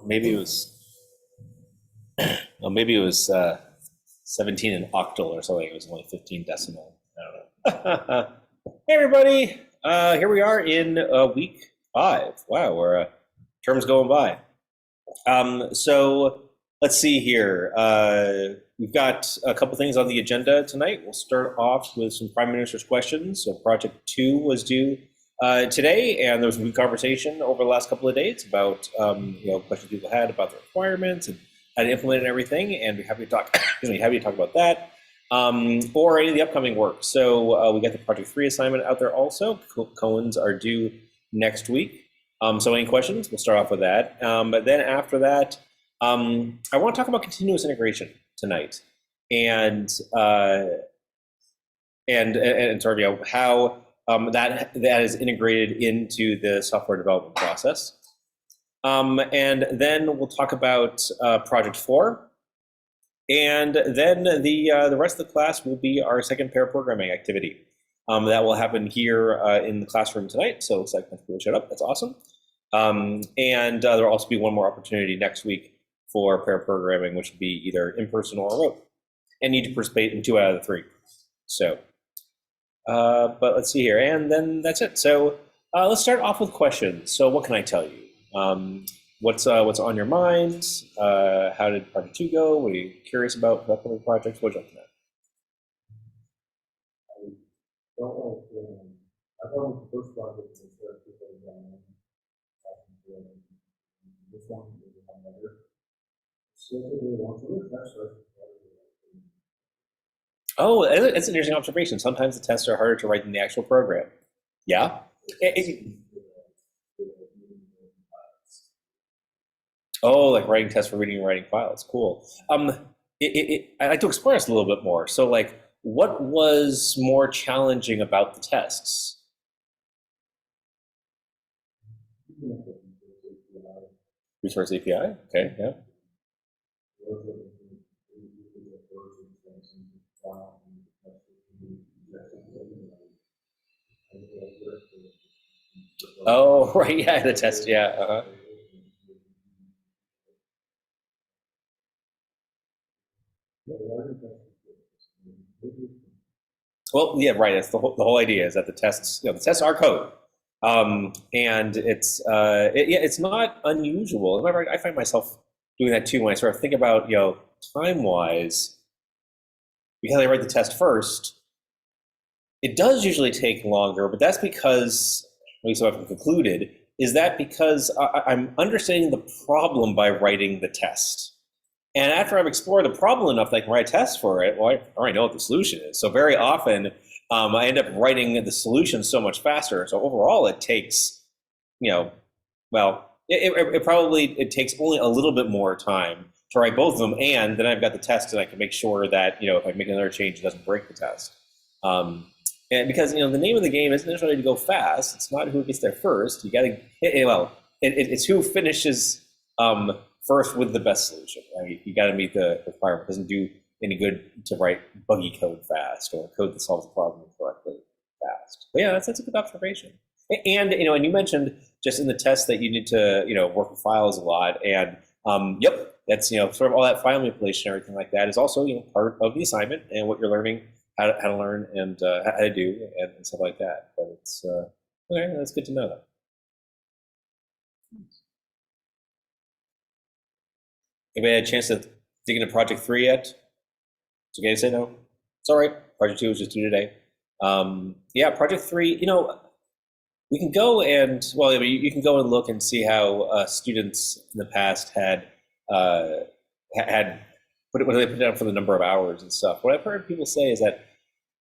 maybe it was, well, maybe it was 17 in octal or something. It was only 15 decimal. I don't know. Hey, everybody. Here we are in week 5. Wow, we're terms going by. So let's see here. We've got a couple things on the agenda tonight. We'll start off with some Prime Minister's questions. So Project 2 was due today, and there was a good conversation over the last couple of days about questions people had about the requirements and how to implement and everything. And we're happy to talk. Happy to talk about that. Or any of the upcoming work. So we got the Project 3 assignment out there also. Cohen's are due next week. So any questions? We'll start off with that. But then after that, I want to talk about continuous integration tonight, and sort of how that is integrated into the software development process. And then we'll talk about Project 4. And then the rest of the class will be our second pair programming activity. That will happen here in the classroom tonight. So it looks like people showed up. That's awesome. And there'll also be one more opportunity next week for pair programming, which will be either in person or remote. And you need to participate in 2 out of the 3. So, but let's see here. And then that's it. So let's start off with questions. So what can I tell you? What's on your mind? How did Project 2 go? What are you curious about upcoming projects? What'd you like to know? I don't know if I thought the first project was this one is another. Oh, that's an interesting observation. Sometimes the tests are harder to write than the actual program. Yeah. Oh, like writing tests for reading and writing files. Cool. I'd like to explore this a little bit more. So, like, what was more challenging about the tests? Resource API. Okay. Yeah. Oh, right. Yeah, the test. Yeah. Uh-huh. Well, yeah, right. That's the whole idea is that the tests are code, and it's not unusual. As a matter of fact, I find myself doing that too when I sort of think about time wise, because I write the test first. It does usually take longer, but that's because, at least what I've concluded, is that because I'm understanding the problem by writing the test. And after I've explored the problem enough that I can write a test for it, well, I already know what the solution is. So very often, I end up writing the solution so much faster. So overall, it takes, well, it takes only a little bit more time to write both of them, and then I've got the test, and I can make sure that if I make another change, it doesn't break the test. And because the name of the game isn't necessarily to go fast. It's not who gets there first. You got to it's who finishes first with the best solution. Right? You got to meet the requirement. It doesn't do any good to write buggy code fast or code that solves the problem correctly fast. But yeah, that's a good observation. And and you mentioned just in the test that you need to work with files a lot. And yep, that's sort of all that file manipulation and everything like that is also part of the assignment and what you're learning. How to learn and how to do and stuff like that. But it's okay. That's good to know, though. Anybody had a chance to dig into Project 3 yet? It's okay to say no. It's all right. Project 2 was just due today. Yeah, Project 3. We can go and you can go and look and see how students in the past had what do they put down for the number of hours and stuff. What I've heard people say is that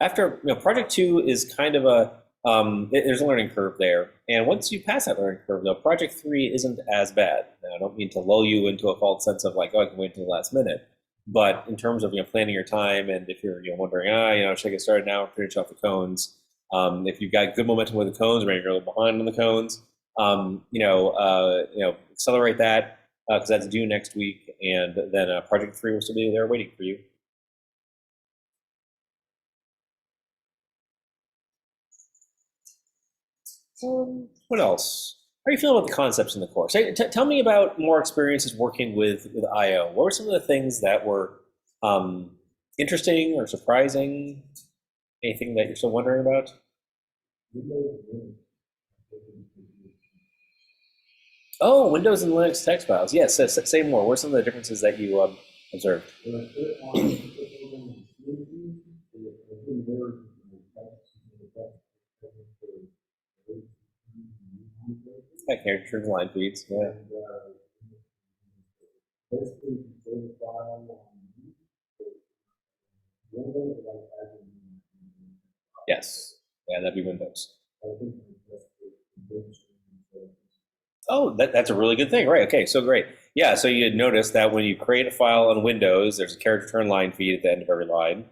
after Project 2 is kind of there's a learning curve there, and once you pass that learning curve, though, Project 3 isn't as bad. Now, I don't mean to lull you into a false sense of like, oh, I can wait until the last minute, but in terms of planning your time, and if you're wondering, should I get started now, finish off the cones? If you've got good momentum with the cones, or maybe you're a little behind on the cones, accelerate that because that's due next week, and then Project 3 will still be there waiting for you. What else? How are you feeling about the concepts in the course? Hey, tell me about more experiences working with IO. What were some of the things that were interesting or surprising? Anything that you're still wondering about? Oh, Windows and Linux text files. Yes, say more. What are some of the differences that you observed? Yeah, character line feeds. Yeah. Basically, save a file on Windows, like having, Yes. Yeah, that'd be Windows. I think that's the convention. Oh, that's a really good thing, right? Okay, so great. Yeah, so you'd notice that when you create a file on Windows, there's a character turn line feed at the end of every line,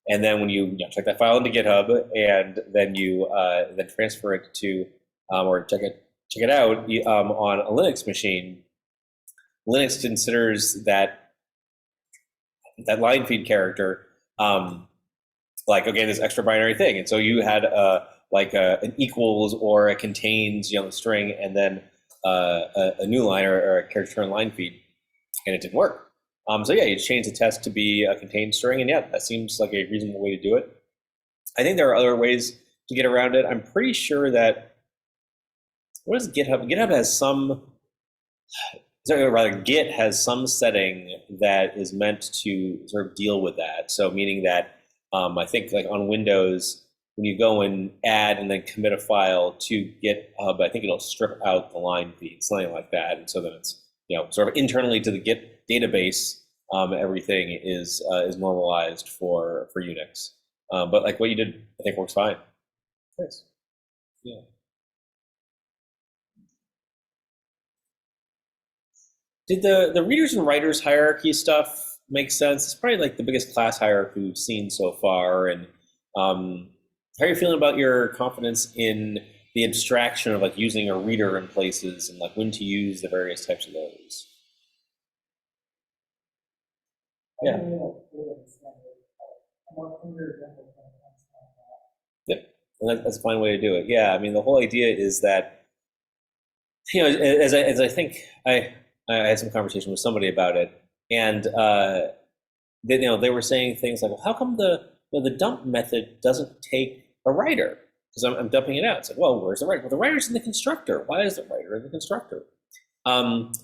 and then when you check that file into GitHub, and then you then transfer it to or check it out on a Linux machine, Linux considers that line feed character like, okay, this extra binary thing, and so you had an equals or a contains string, and then a new line or a character turn line feed, and it didn't work. So yeah, you change the test to be a contained string, and yeah, that seems like a reasonable way to do it. I think there are other ways to get around it. I'm pretty sure that what is GitHub? GitHub has some, or rather, Git has some setting that is meant to sort of deal with that. So meaning that I think like on Windows, when you go and add and then commit a file to GitHub, I think it'll strip out the line feed, something like that. And so then it's sort of internally to the Git database, everything is normalized for Unix. But like what you did, I think works fine. Nice. Yeah. Did the readers and writers hierarchy stuff make sense? It's probably like the biggest class hierarchy we've seen so far. And how are you feeling about your confidence in the abstraction of like using a reader in places and like when to use the various types of those? Yeah. Yep. And that's a fine way to do it. Yeah. I mean, the whole idea is that, as I think I had some conversation with somebody about it, and they were saying things like, well, how come the dump method doesn't take a writer? Because I'm dumping it out. It's like, well, where's the writer? Well, the writer's in the constructor. Why is the writer in the constructor? And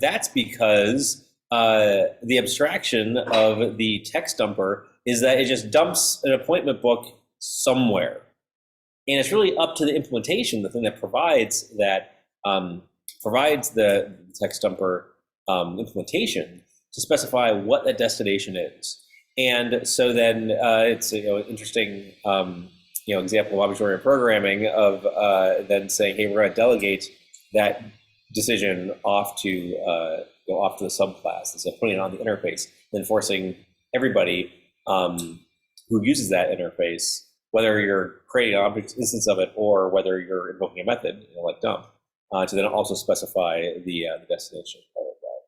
that's because the abstraction of the text dumper is that it just dumps an appointment book somewhere, and it's really up to the implementation, the thing that provides the text dumper implementation, to specify what that destination is. And so then it's an interesting example of object-oriented programming of then saying, hey, we're going to delegate that decision off to the subclass, and so putting it on the interface, then forcing everybody who uses that interface, whether you're creating an object instance of it or whether you're invoking a method like dump, to then also specify the destination part of that.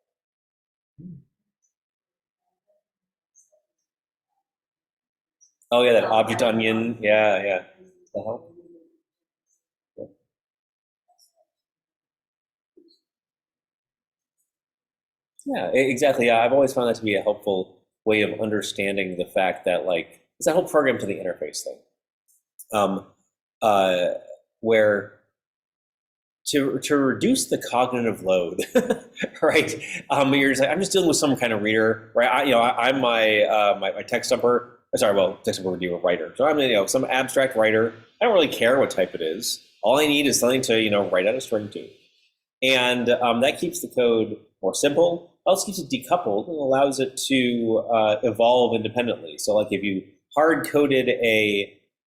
Oh yeah, that object onion. Yeah, yeah. That help? Yeah, exactly. Yeah, I've always found that to be a helpful way of understanding the fact that like it's a whole program to the interface thing, um, uh, where to reduce the cognitive load, right? You're just like, I'm just dealing with some kind of reader, right? I'm my text dumper. Sorry, well, text dumper would be a writer. So I'm some abstract writer. I don't really care what type it is. All I need is something to write out a string to, and that keeps the code more simple. Also keeps it decoupled and allows it to evolve independently. So like if you hard coded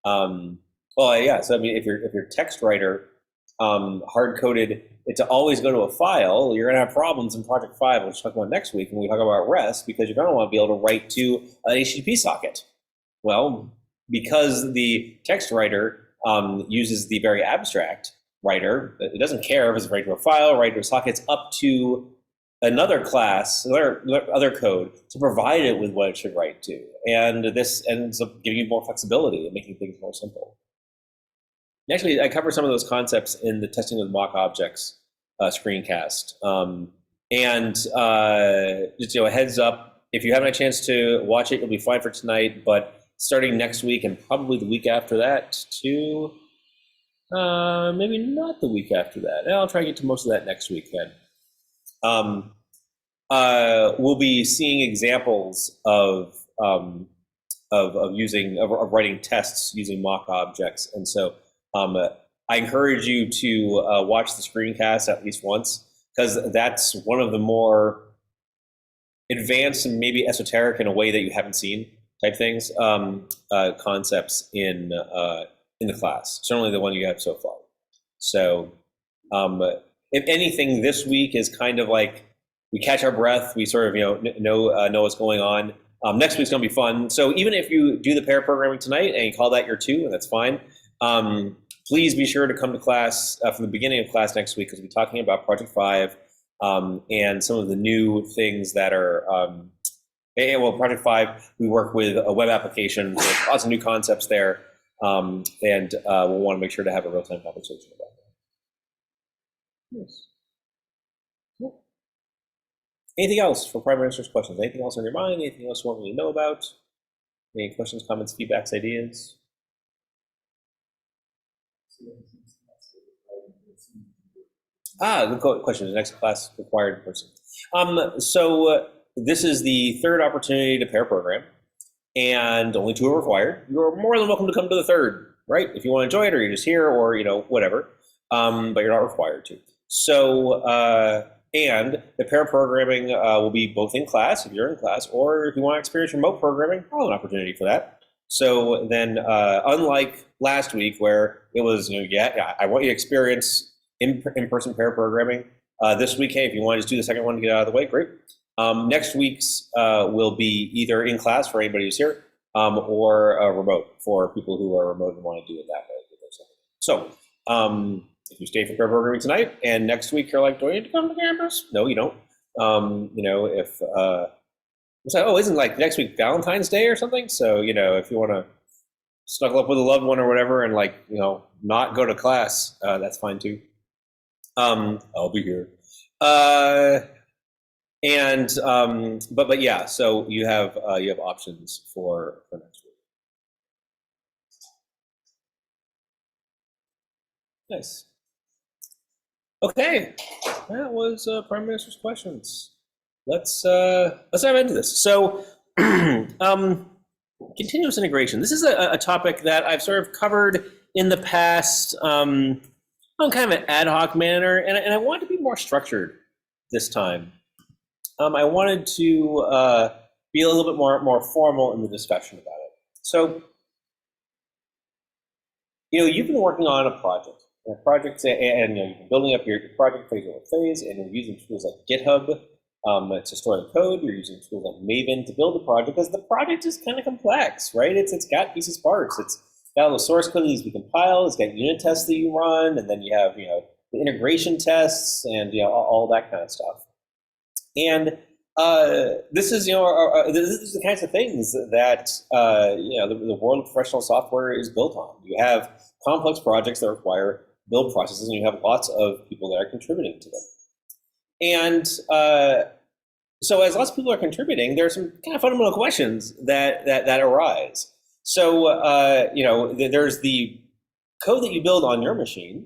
so I mean if your text writer hard coded it to always go to a file, you're going to have problems in Project 5, which we'll talk about next week when we talk about REST, because you're going to want to be able to write to an HTTP socket. Well, because the text writer uses the very abstract writer, it doesn't care if it's write to a file, write to a socket. It's up to another class, other code to provide it with what it should write to. And this ends up giving you more flexibility and making things more simple. Actually, I cover some of those concepts in the testing with mock objects screencast. And just a heads up, if you haven't had a chance to watch it, you'll be fine for tonight. But starting next week and probably the week after that, too. Maybe not the week after that. I'll try to get to most of that next week then. We'll be seeing examples of writing tests using mock objects, and so I encourage you to watch the screencast at least once, because that's one of the more advanced and maybe esoteric in a way that you haven't seen type things, concepts in the class. Certainly the one you have so far. So if anything, this week is kind of like we catch our breath, we sort of know what's going on. Next week's gonna be fun. So even if you do the pair programming tonight and you call that your 2, and that's fine, please be sure to come to class from the beginning of class next week, because we'll be talking about Project 5 and some of the new things that are, Project 5, we work with a web application, so lots of new concepts there, and we'll want to make sure to have a real-time conversation about that. Yes. Cool. Anything else for primary answers questions? Anything else on your mind? Anything else you want me to know about? Any questions, comments, feedbacks, ideas? Good question. The next class required in person. So this is the 3rd opportunity to pair program, and only 2 are required. You're more than welcome to come to the 3rd, right? If you want to enjoy it, or you're just here, or whatever. But you're not required to. So and the pair programming will be both in class if you're in class, or if you want to experience remote programming, an opportunity for that. So then, unlike last week where it was, I want you to experience in-person pair programming. This week, hey, if you want to just do the second one to get out of the way, great. Next week's will be either in class for anybody who's here, or remote for people who are remote and want to do it that way. So if you stay for pair programming tonight and next week you're like, do I need to come to campus? No, you don't. If it's like, isn't like next week Valentine's Day or something? So, if you want to snuggle up with a loved one or whatever and not go to class, that's fine too. I'll be here. But yeah, so you have options for next week. Nice. Okay, that was Prime Minister's questions. Let's dive into this. So, continuous integration. This is a topic that I've sort of covered in the past on kind of an ad hoc manner, and I wanted to be more structured this time. I wanted to be a little bit more formal in the discussion about it. So, you've been working on a project. And you've been building up your project phase over phase, and you're using tools like GitHub to store the code. You're using tools like Maven to build the project, because the project is kind of complex, right? It's got pieces, parts. It's got all the source code that needs to be compiled. It's got unit tests that you run, and then you have the integration tests and all that kind of stuff. And this is this is the kinds of things that the world of professional software is built on. You have complex projects that require build processes, and you have lots of people that are contributing to them. And so as lots of people are contributing, there are some kind of fundamental questions that arise. So there's the code that you build on your machine,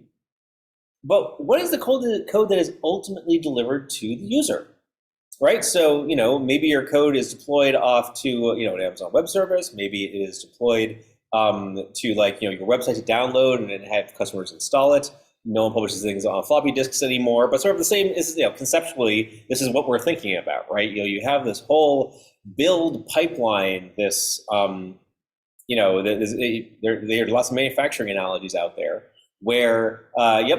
but what is the code that is ultimately delivered to the user? Right, so maybe your code is deployed off to an Amazon Web Service. Maybe it is deployed to your website to download and then have customers install it. No one publishes things on floppy disks anymore, but sort of the same is conceptually. This is what we're thinking about, right? You have this whole build pipeline. This there are lots of manufacturing analogies out there where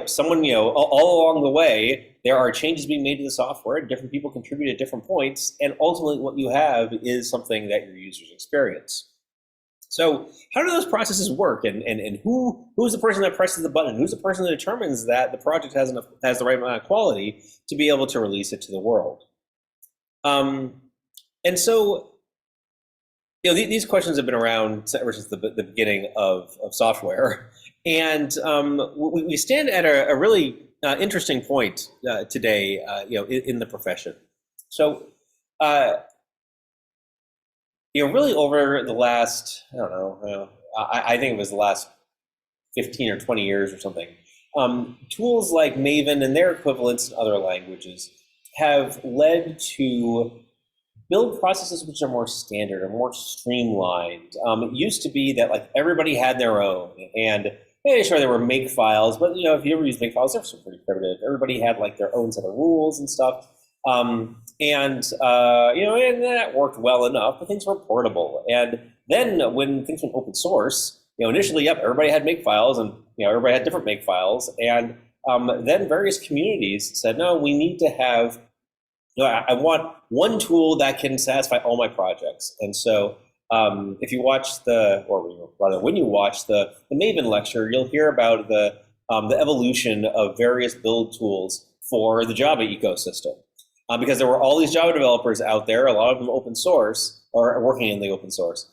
someone all along the way. There are changes being made to the software, different people contribute at different points, and ultimately what you have is something that your users experience. So how do those processes work, and who's the person that presses the button? Who's the person that determines that the project has the right amount of quality to be able to release it to the world? And so these questions have been around ever since the beginning of software. And we stand at a really interesting point today, in the profession. So, really over the last, I don't know, I think it was the last 15 or 20 years or something, tools like Maven and their equivalents in other languages have led to build processes which are more standard or more streamlined. It used to be that like everybody had their own, and yeah, sure there were make files, but if you ever use make files, they're still pretty primitive. Everybody had like their own set of rules and stuff, and that worked well enough, but things were portable. And then when things went open source, initially, yep, everybody had make files, and everybody had different make files, and then various communities said, no, we need to have I want one tool that can satisfy all my projects. And so if you watch or rather when you watch the Maven lecture, you'll hear about the evolution of various build tools for the Java ecosystem. Because there were all these Java developers out there, a lot of them open source, or working in the open source,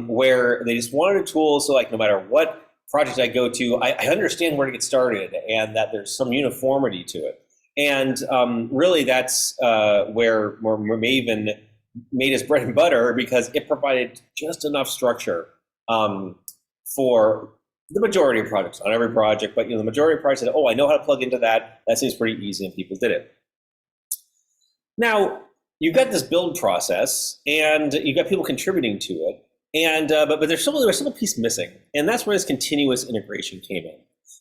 where they just wanted a tool so like no matter what project I go to, I understand where to get started and that there's some uniformity to it. And really, that's where Maven made its bread and butter, because it provided just enough structure for the majority of projects. Not every project, but the majority of projects said, "Oh, I know how to plug into that. That seems pretty easy," and people did it. Now you've got this build process, and you've got people contributing to it, and but there's still a piece missing, and that's where this continuous integration came in.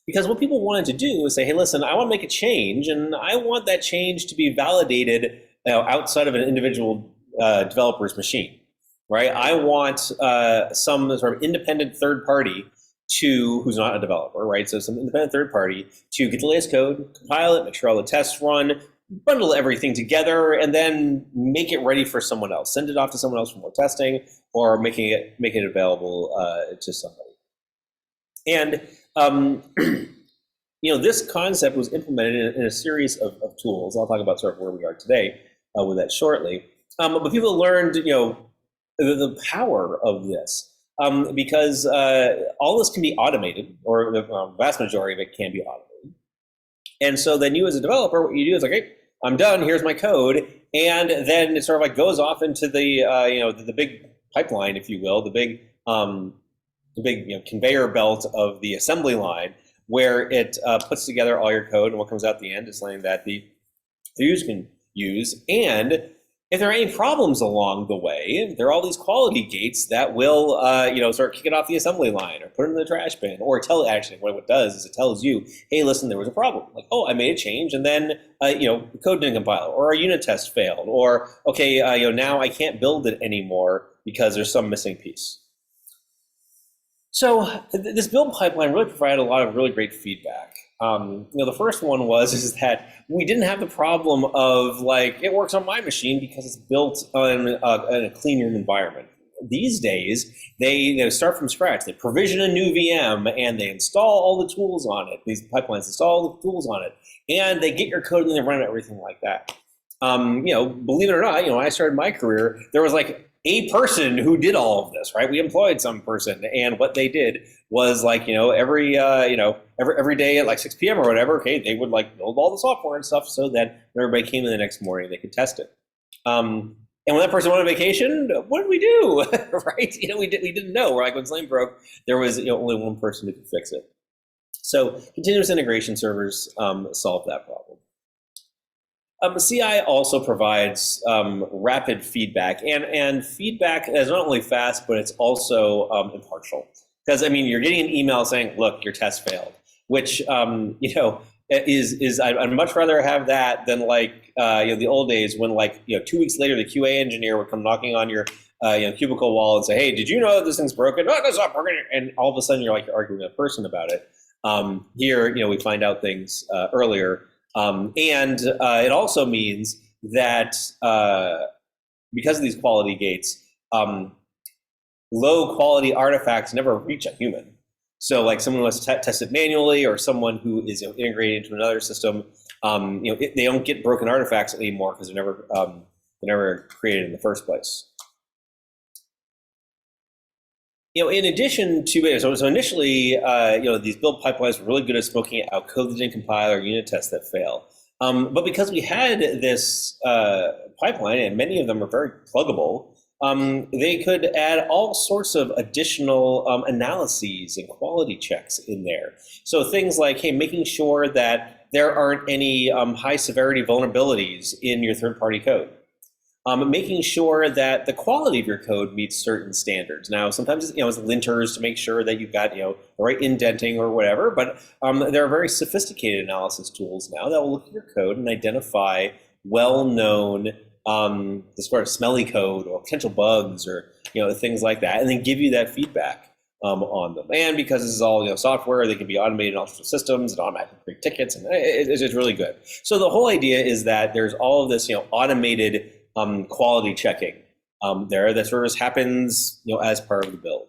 Because what people wanted to do is say, hey, listen, I want to make a change, and I want that change to be validated outside of an individual developer's machine, right? I want some sort of independent third party who's not a developer, right? So some independent third party to get the latest code, compile it, make sure all the tests run, bundle everything together, and then make it ready for someone else. Send it off to someone else for more testing, or make it available to somebody. And this concept was implemented in a series of tools. I'll talk about sort of where we are today with that shortly. But people learned, the power of this because all this can be automated, or the vast majority of it can be automated. And so then you as a developer, what you do is like, hey, I'm done. Here's my code, and then it sort of like goes off into the big pipeline, if you will, the big conveyor belt of the assembly line, where it puts together all your code, and what comes out at the end is something that the users can use. And if there are any problems along the way, there are all these quality gates that will sort of kick it off the assembly line, or put it in the trash bin, or what it does is it tells you, hey, listen, there was a problem. Like, oh, I made a change, and then the code didn't compile, or a unit test failed, or okay, now I can't build it anymore because there's some missing piece. So this build pipeline really provided a lot of really great feedback. The first one is that we didn't have the problem of like, it works on my machine because it's built on a clean room environment. These days, they start from scratch. They provision a new VM, and they install all the tools on it. These pipelines install all the tools on it, and they get your code and they run everything like that. Believe it or not, when I started my career, there was like a person who did all of this, right? We employed some person, and what they did was like, every day at like 6 p.m. or whatever, okay, they would like build all the software and stuff so that when everybody came in the next morning, they could test it. And when that person went on vacation, what did we do, right? We didn't know. Like when Slam broke, there was only one person who could fix it. So continuous integration servers solve that problem. CI also provides rapid feedback, and feedback is not only fast, but it's also impartial. Because you're getting an email saying, "Look, your test failed," which is I'd much rather have that than like the old days when 2 weeks later the QA engineer would come knocking on your cubicle wall and say, "Hey, did you know that this thing's broken?" "No, it's not broken," and all of a sudden you're arguing with a person about it. Here, we find out things earlier. And it also means that because of these quality gates, low quality artifacts never reach a human. So like someone who has to test it manually, or someone who is integrated into another system, they don't get broken artifacts anymore because they're never created in the first place. In addition to it, so initially, these build pipelines were really good at smoking out code that didn't compile or unit tests that fail. But because we had this pipeline, and many of them are very pluggable, they could add all sorts of additional analyses and quality checks in there. So things like, hey, making sure that there aren't any high severity vulnerabilities in your third-party code. Making sure that the quality of your code meets certain standards. Now, sometimes it's linters to make sure that you've got the right indenting or whatever, but there are very sophisticated analysis tools now that will look at your code and identify well-known sort of smelly code or potential bugs or things like that, and then give you that feedback on them. And because this is all software, they can be automated in all sorts of systems and automatically create tickets, and it's really good. So the whole idea is that there's all of this automated quality checking there that sort of happens as part of the build.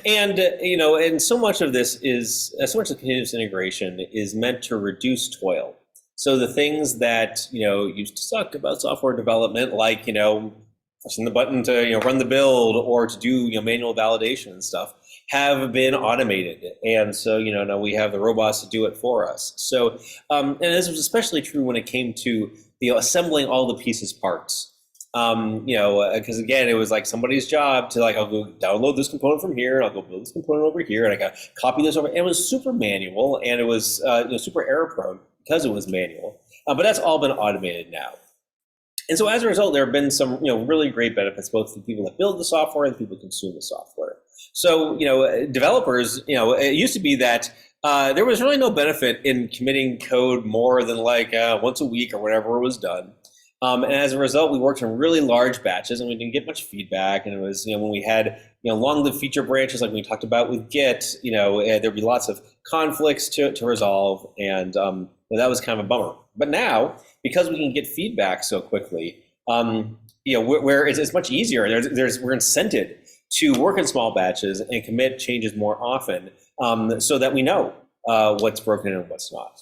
And so much of this is, so much of continuous integration is meant to reduce toil. So the things that used to suck about software development, like pressing the button to run the build or to do manual validation and stuff, have been automated. And so now we have the robots to do it for us. So and this was especially true when it came to assembling all the pieces parts. Because again, it was like somebody's job to I'll go download this component from here, and I'll go build this component over here, and I got copy this over. And it was super manual, and it was super error prone because it was manual. But that's all been automated now. And so as a result, there have been some really great benefits, both to the people that build the software and the people who consume the software. So developers, it used to be that there was really no benefit in committing code more than once a week or whatever was done. And as a result, we worked in really large batches, and we didn't get much feedback. And it was when we had long-lived feature branches like we talked about with Git, there'd be lots of conflicts to resolve, and that was kind of a bummer. But now, because we can get feedback so quickly, where it's much easier. We're incented to work in small batches and commit changes more often, so that we know what's broken and what's not.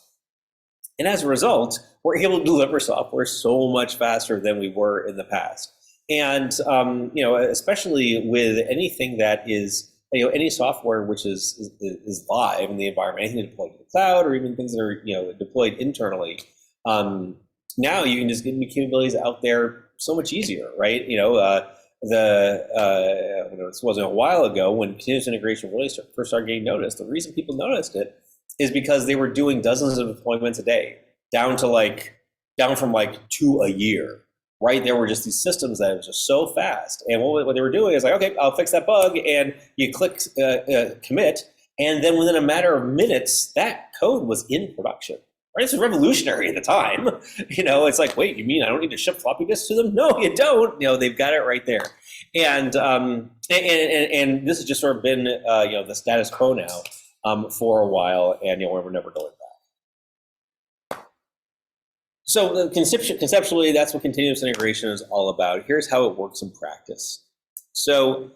And as a result, we're able to deliver software so much faster than we were in the past. And especially with anything that is any software which is live in the environment, anything deployed to the cloud, or even things that are deployed internally. Now you can just get new capabilities out there so much easier, right? This wasn't a while ago when continuous integration really first started getting noticed. The reason people noticed it is because they were doing dozens of deployments a day, down from 2 a year, right? There were just these systems that was just so fast. And what they were doing is okay, I'll fix that bug, and you click commit, and then within a matter of minutes, that code was in production. Right? It's revolutionary at the time. It's wait, you mean I don't need to ship floppy disks to them? No, you don't. They've got it right there. And this has just sort of been the status quo now for a while, and we're never going back. So conceptually, that's what continuous integration is all about. Here's how it works in practice. So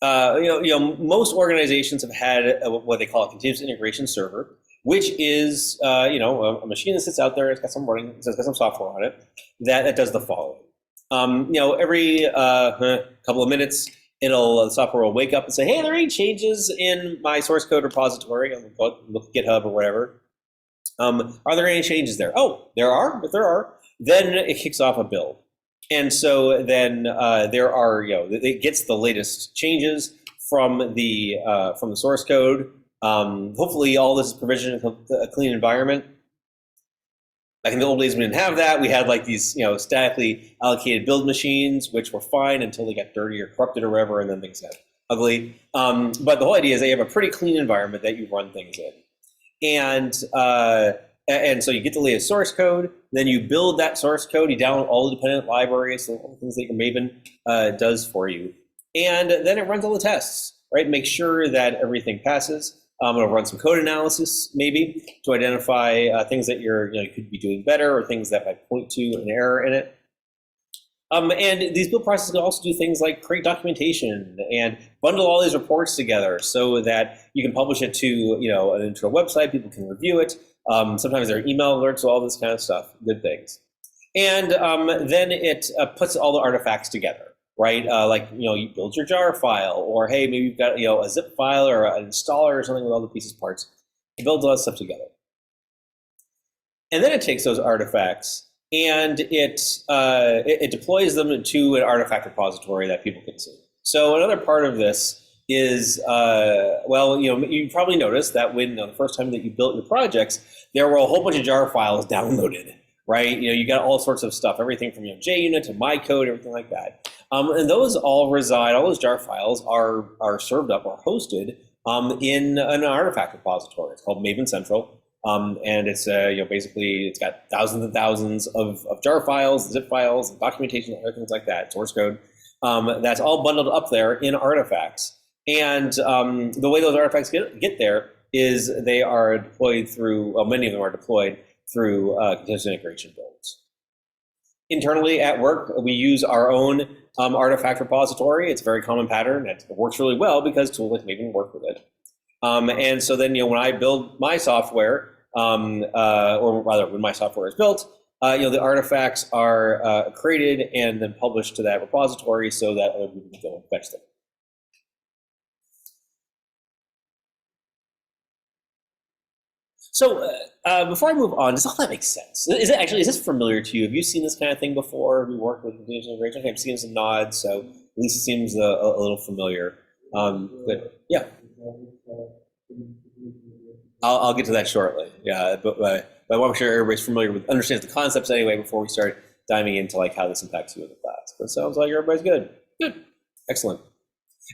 most organizations have had what they call a continuous integration server, which is a machine that sits out there. It's got some software on it that does the following. Every couple of minutes, the software will wake up and say, hey, are there any changes in my source code repository? I'll look at GitHub or whatever. Are there any changes there? Oh, there are. If there are, then it kicks off a build. And so then there are, it gets the latest changes from the source code. Hopefully all this is provisioned in a clean environment. Like in the old days, we didn't have that. We had these, statically allocated build machines, which were fine until they got dirty or corrupted or whatever, and then things got ugly. But the whole idea is they have a pretty clean environment that you run things in. And so you get the latest source code, then you build that source code, you download all the dependent libraries, so all the things that your Maven does for you. And then it runs all the tests, right? Make sure that everything passes. It'll run some code analysis, maybe, to identify things that you could be doing better, or things that might point to an error in it. And these build processes can also do things like create documentation and bundle all these reports together so that you can publish it to an internal website. People can review it. Sometimes there are email alerts, all this kind of stuff. Good things. And then it puts all the artifacts together, right? Like, you build your jar file, or hey, maybe you've got, a zip file or an installer or something with all the pieces, parts. It builds all that stuff together. And then it takes those artifacts and it deploys them to an artifact repository that people can see. So another part of this is, you probably noticed that when the first time that you built your projects, there were a whole bunch of jar files downloaded, right? You got all sorts of stuff, everything from JUnit to my code, everything like that. And those all reside, all those jar files are served up or hosted in an artifact repository. It's called Maven Central. And it's basically it's got thousands and thousands of jar files, zip files, and documentation, and other things like that, source code. That's all bundled up there in artifacts. And the way those artifacts get there is they are deployed through, many of them are deployed through continuous integration builds. Internally at work, we use our own artifact repository. It's a very common pattern. It works really well because tools like Maven work with it. And so then, when I build my software, or rather when my software is built, the artifacts are created and then published to that repository so that other people can go and fetch them. So before I move on, does all that make sense? Is this familiar to you? Have you seen this kind of thing before? Have you worked with continuous integration? Okay, I'm seeing some nods, so at least it seems a little familiar. But yeah. I'll get to that shortly. Yeah, but I want to make sure everybody's familiar with, understands the concepts anyway before we start diving into like how this impacts you in the class. But it sounds like everybody's good. Good, excellent.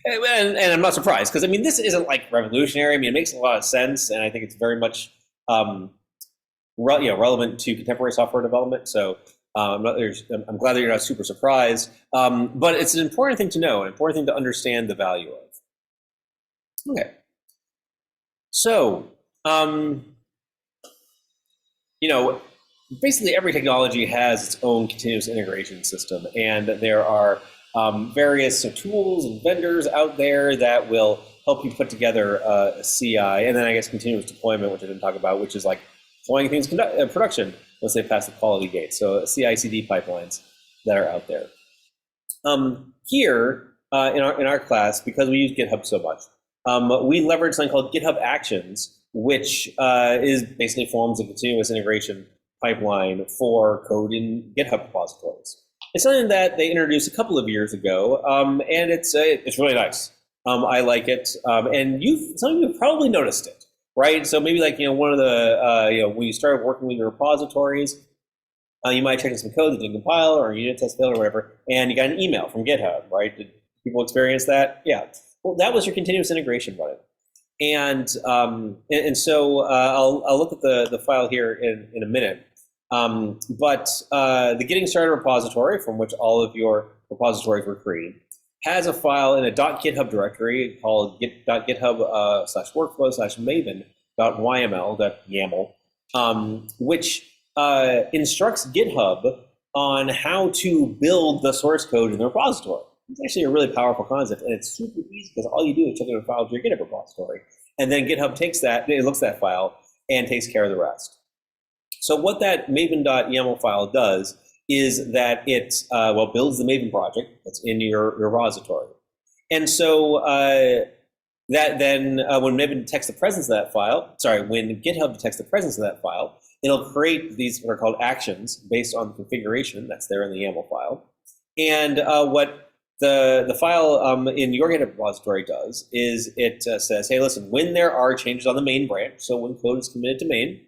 And I'm not surprised because this isn't like revolutionary. It makes a lot of sense, and I think it's very much relevant to contemporary software development. So I'm glad that you're not super surprised. But it's an important thing to know, an important thing to understand the value of. Okay. So, basically every technology has its own continuous integration system, and there are various tools and vendors out there that will help you put together a CI, and then I guess continuous deployment, which I didn't talk about, which is like deploying things in production once they pass the quality gate. So CI/CD pipelines that are out there. Here in our class, because we use GitHub so much, we leverage something called GitHub Actions, which is basically forms a continuous integration pipeline for code in GitHub repositories. It's something that they introduced a couple of years ago, and it's really nice. I like it, and some of you have probably noticed it, right? So maybe like one of the when you started working with your repositories, you might check some code that didn't compile or a unit test failed or whatever, and you got an email from GitHub, right? Did people experience that? Yeah. Well, that was your continuous integration running. And so I'll look at the file here in a minute. But the Getting Started repository, from which all of your repositories were created, has a file in a .github directory called .github/workflow/maven.yml, which instructs GitHub on how to build the source code in the repository. It's actually a really powerful concept, and it's super easy because all you do is check out a file to your GitHub repository, and then GitHub takes that, it looks at that file, and takes care of the rest. So what that maven.yml file does is that it builds the Maven project that's in your repository. And so that then when Maven detects the presence of that file, when GitHub detects the presence of that file, it'll create these what are called actions based on the configuration that's there in the YAML file. And what the file in your GitHub repository does is it says, hey, listen, when there are changes on the main branch, so when code is committed to main,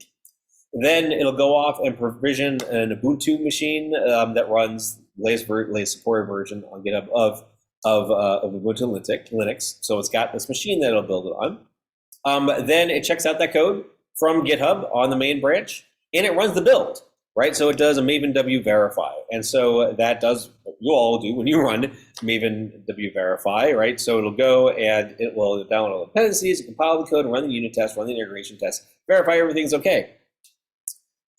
then it'll go off and provision an Ubuntu machine that runs latest supported version on GitHub of Ubuntu Linux. So it's got this machine that it'll build it on. Then it checks out that code from GitHub on the main branch, and it runs the build, right? So it does a Maven W verify. And so that does what you all do when you run Maven W verify, right? So it'll go and it will download all the dependencies, compile the code, run the unit test, run the integration test, verify everything's okay.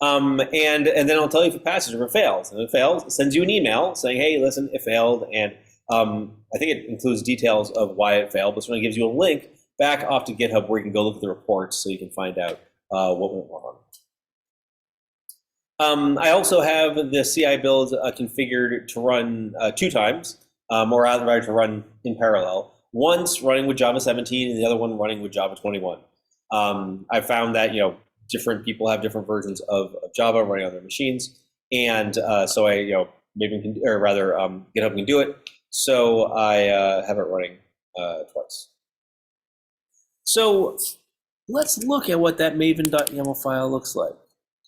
And then it'll tell you if it passes or if it fails. And if it fails, it sends you an email saying, hey, listen, it failed. And I think it includes details of why it failed, but it gives you a link back off to GitHub where you can go look at the reports so you can find out what went wrong. I also have the CI build configured to run 2 times, or rather to run in parallel. Once running with Java 17 and the other one running with Java 21. I found that different people have different versions of Java running on their machines, and so I maybe can, or rather GitHub can do it. So I have it running twice. So let's look at what that maven.yaml file looks like.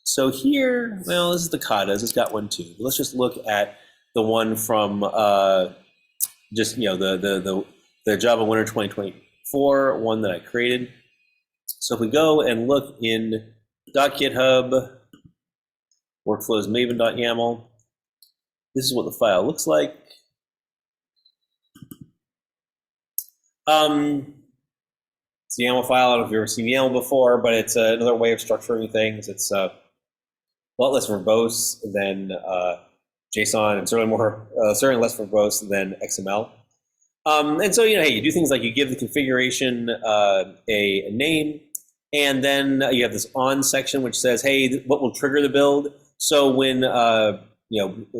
So here, well, this is the katas. It's got one too. Let's just look at the one from just the Java Winter 2024 one that I created. So if we go and look in .github workflows maven.yaml, this is what the file looks like. It's a YAML file. I don't know if you've ever seen YAML before, but it's another way of structuring things. It's a lot less verbose than JSON, and certainly less verbose than XML. And so hey, you do things like you give the configuration a name, and then you have this on section which says, hey, what will trigger the build? So when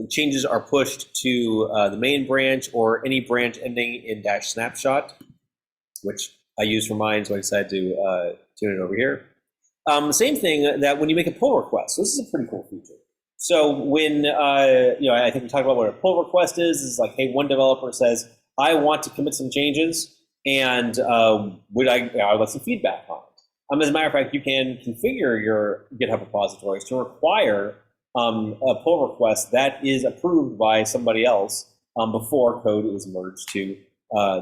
changes are pushed to the main branch or any branch ending in -snapshot, which I use for mine, so I decided to tune it over here. Same thing that when you make a pull request. So this is a pretty cool feature. So when I think we talked about what a pull request is. Is like, hey, one developer says, I want to commit some changes, and would I like some feedback on it? As a matter of fact, you can configure your GitHub repositories to require a pull request that is approved by somebody else before code is merged to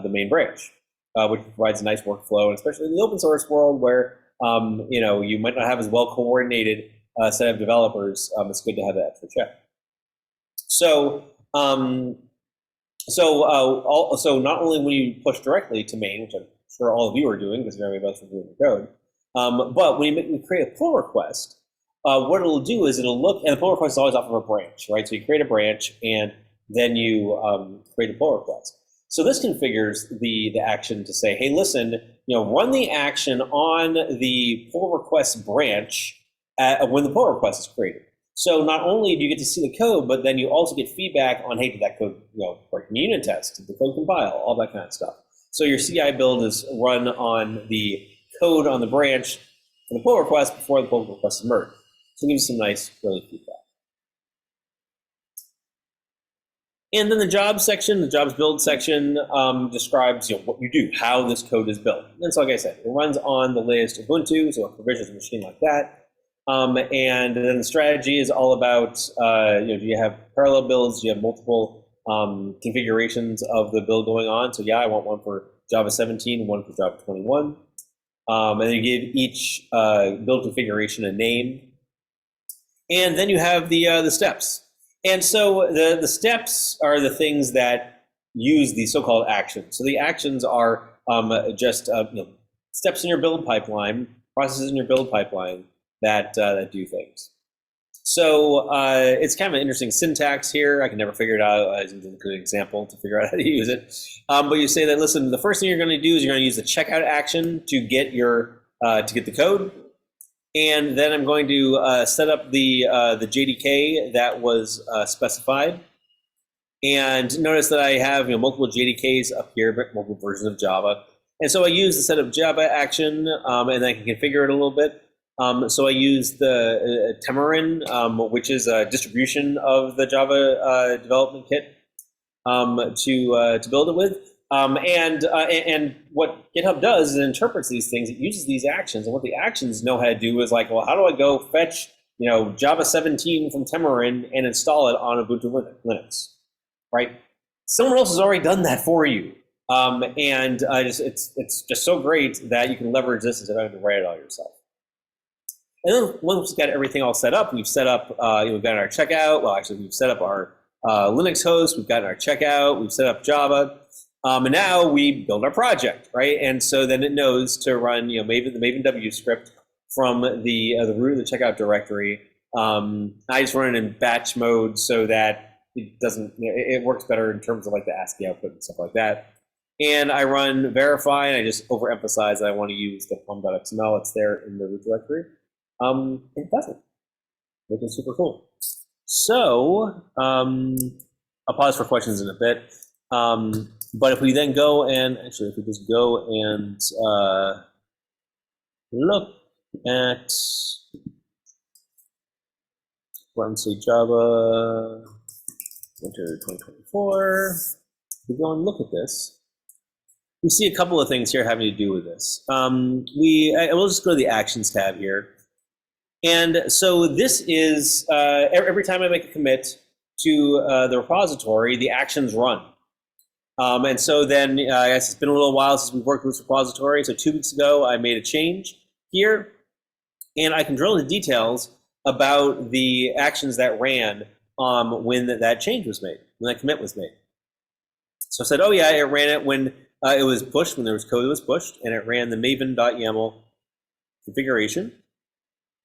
the main branch, which provides a nice workflow, and especially in the open source world where you might not have as well coordinated set of developers. It's good to have that extra check. So not only when you push directly to main, which I'm sure all of you are doing because many of us are doing the code, but when you create a pull request, what it'll do is it'll look, and the pull request is always off of a branch, right? So you create a branch and then you create a pull request. So this configures the action to say, hey, listen, run the action on the pull request branch when the pull request is created. So not only do you get to see the code, but then you also get feedback on, hey, did that code work in unit test? Did the code compile? All that kind of stuff. So your CI build is run on the code on the branch for the pull request before the pull request is merged. So it gives you some nice early feedback. And then the jobs section, the jobs build section, describes what you do, how this code is built. And so, like I said, it runs on the latest Ubuntu, so it provisions a machine like that. And then the strategy is all about, do you have parallel builds? Do you have multiple configurations of the build going on? So yeah, I want one for Java 17 and one for Java 21. And then you give each build configuration a name. And then you have the steps. And so the steps are the things that use the so-called actions. So the actions are just steps in your build pipeline, processes in your build pipeline that do things. So it's kind of an interesting syntax here. I can never figure it out. I didn't include an example to figure out how to use it. But you say that, listen, the first thing you're going to do is you're going to use the checkout action to get the code. And then I'm going to set up the JDK that was specified. And notice that I have multiple JDKs up here, multiple versions of Java. And so I use the set up Java action, and I can configure it a little bit. So I use the Tamarin, which is a distribution of the Java development kit, to build it with. And what GitHub does is it interprets these things. It uses these actions, and what the actions know how to do is like, well, how do I go fetch Java 17 from Tamarin and install it on Ubuntu Linux, right? Someone else has already done that for you, and it's just so great that you can leverage this instead of having to write it all yourself. And then once we've got everything all set up, we've set up, we've got our checkout. Well, actually, we've set up our Linux host. We've got our checkout. We've set up Java. And now we build our project, right? And so then it knows to run, the Maven W script from the root of the checkout directory. I just run it in batch mode so that it doesn't, it works better in terms of like the ASCII output and stuff like that. And I run verify, and I just overemphasize that I want to use the pom.xml. It's there in the root directory. It doesn't. which is super cool. So I'll pause for questions in a bit. But if we then go and actually, if we just go and look at, let's say Java winter 2024, we go and look at this. We see a couple of things here having to do with this. We'll just go to the Actions tab here. And so this is, every time I make a commit to the repository, the actions run. And so then, I guess it's been a little while since we've worked with this repository. So 2 weeks ago, I made a change here. And I can drill into details about the actions that ran when that change was made, when that commit was made. So I said, oh yeah, it ran it when it was pushed, when there was code that was pushed, and it ran the maven.yaml configuration.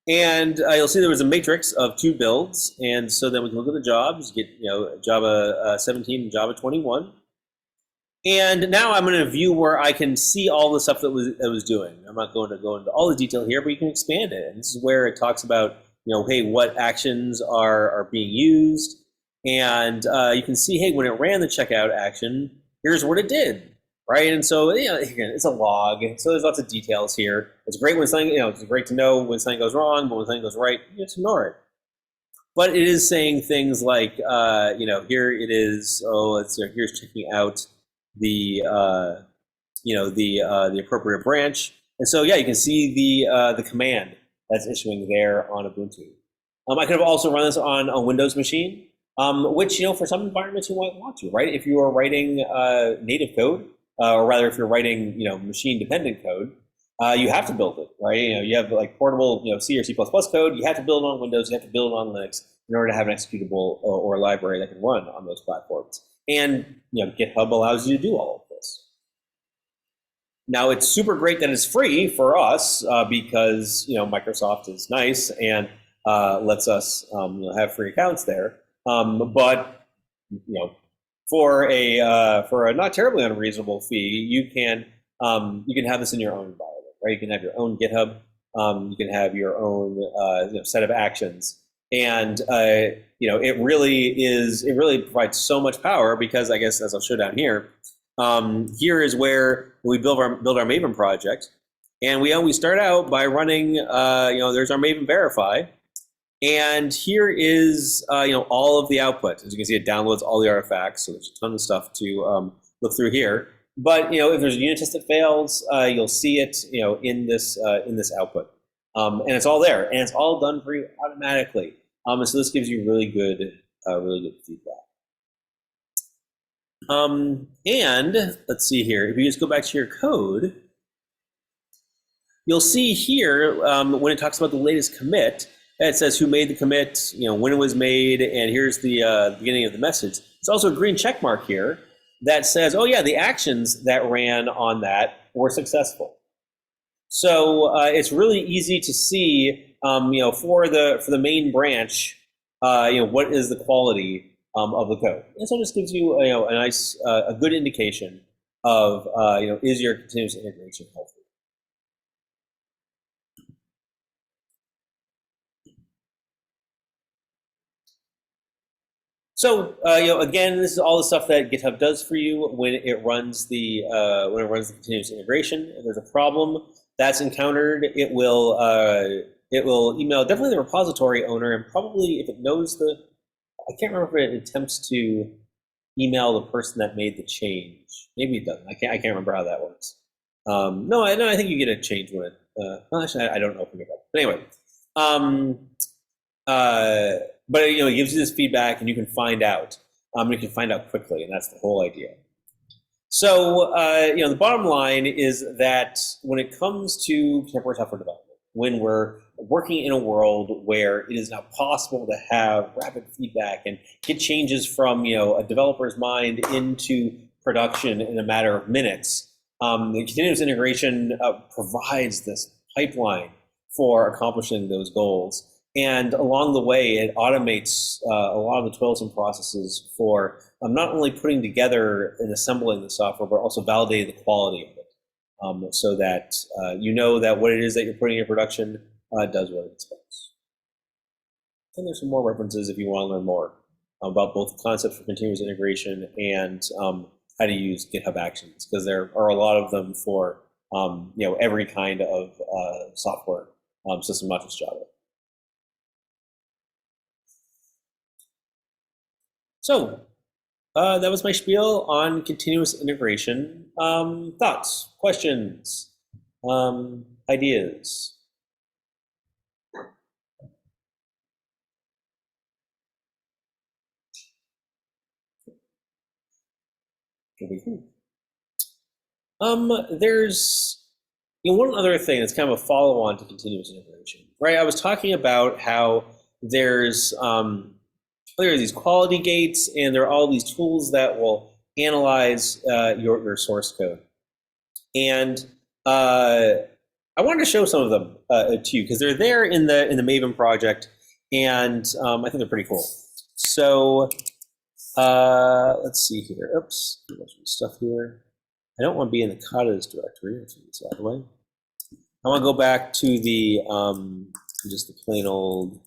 And you'll see there was a matrix of 2 builds, and so then we can look at the jobs, get Java 17 and Java 21. And now I'm in a view where I can see all the stuff that was doing. I'm not going to go into all the detail here, but you can expand it. And this is where it talks about, hey, what actions are being used. And you can see, hey, when it ran the checkout action, here's what it did, right? And so, again, it's a log. So there's lots of details here. It's great when something, it's great to know when something goes wrong, but when something goes right, you just ignore it. But it is saying things like, here it is. Oh, here's checking out the appropriate branch. And so, yeah, you can see the command that's issuing there on Ubuntu. I could have also run this on a Windows machine, which, for some environments you might want to, right? If you are writing native code, or rather if you're writing, machine-dependent code, you have to build it, right? You have like portable, C or C++ code. You have to build it on Windows. You have to build it on Linux in order to have an executable or a library that can run on those platforms. And GitHub allows you to do all of this. Now it's super great that it's free for us because Microsoft is nice and lets us have free accounts there. But for a not terribly unreasonable fee, you can have this in your own environment, right? You can have your own GitHub. You can have your own set of actions. And it really provides so much power because, I guess, as I'll show down here, here is where we build our Maven project, and we start out by running there's our Maven verify, and here is all of the output. As you can see, it downloads all the artifacts, so there's a ton of stuff to look through here. But if there's a unit test that fails, you'll see it in this output. And it's all there, and it's all done for you automatically. And so this gives you really good feedback. And let's see here. If you just go back to your code, you'll see here when it talks about the latest commit, it says who made the commit, when it was made, and here's the beginning of the message. There's also a green check mark here that says, oh yeah, the actions that ran on that were successful. So it's really easy to see, for the main branch, what is the quality of the code. And so it just gives you, a nice, a good indication of, is your continuous integration healthy? So, again, this is all the stuff that GitHub does for you when it runs the continuous integration. If there's a problem that's encountered, it will email definitely the repository owner, and probably if it knows I can't remember if it attempts to email the person that made the change. Maybe it doesn't. I can't remember how that works. No, I think you get a change when it. Well, actually, I don't know if we get that. But anyway, but it gives you this feedback, and you can find out. You can find out quickly, and that's the whole idea. So, the bottom line is that when it comes to contemporary software development, when we're working in a world where it is now possible to have rapid feedback and get changes from a developer's mind into production in a matter of minutes, the continuous integration provides this pipeline for accomplishing those goals. And along the way, it automates a lot of the toilsome processes for not only putting together and assembling the software, but also validating the quality of it, so that that what it is that you're putting in production does what it expects. And there's some more references if you want to learn more about both concepts for continuous integration and how to use GitHub Actions, because there are a lot of them for every kind of software system, not just Java. So that was my spiel on continuous integration. Thoughts, questions, ideas? There's one other thing that's kind of a follow-on to continuous integration, right? I was talking about how there are these quality gates, and there are all these tools that will analyze your source code. And I wanted to show some of them to you because they're there in the Maven project, and I think they're pretty cool. So let's see here. Oops, there's some stuff here. I don't want to be in the katas directory. Let's get this out of the way. I want to go back to the just the plain old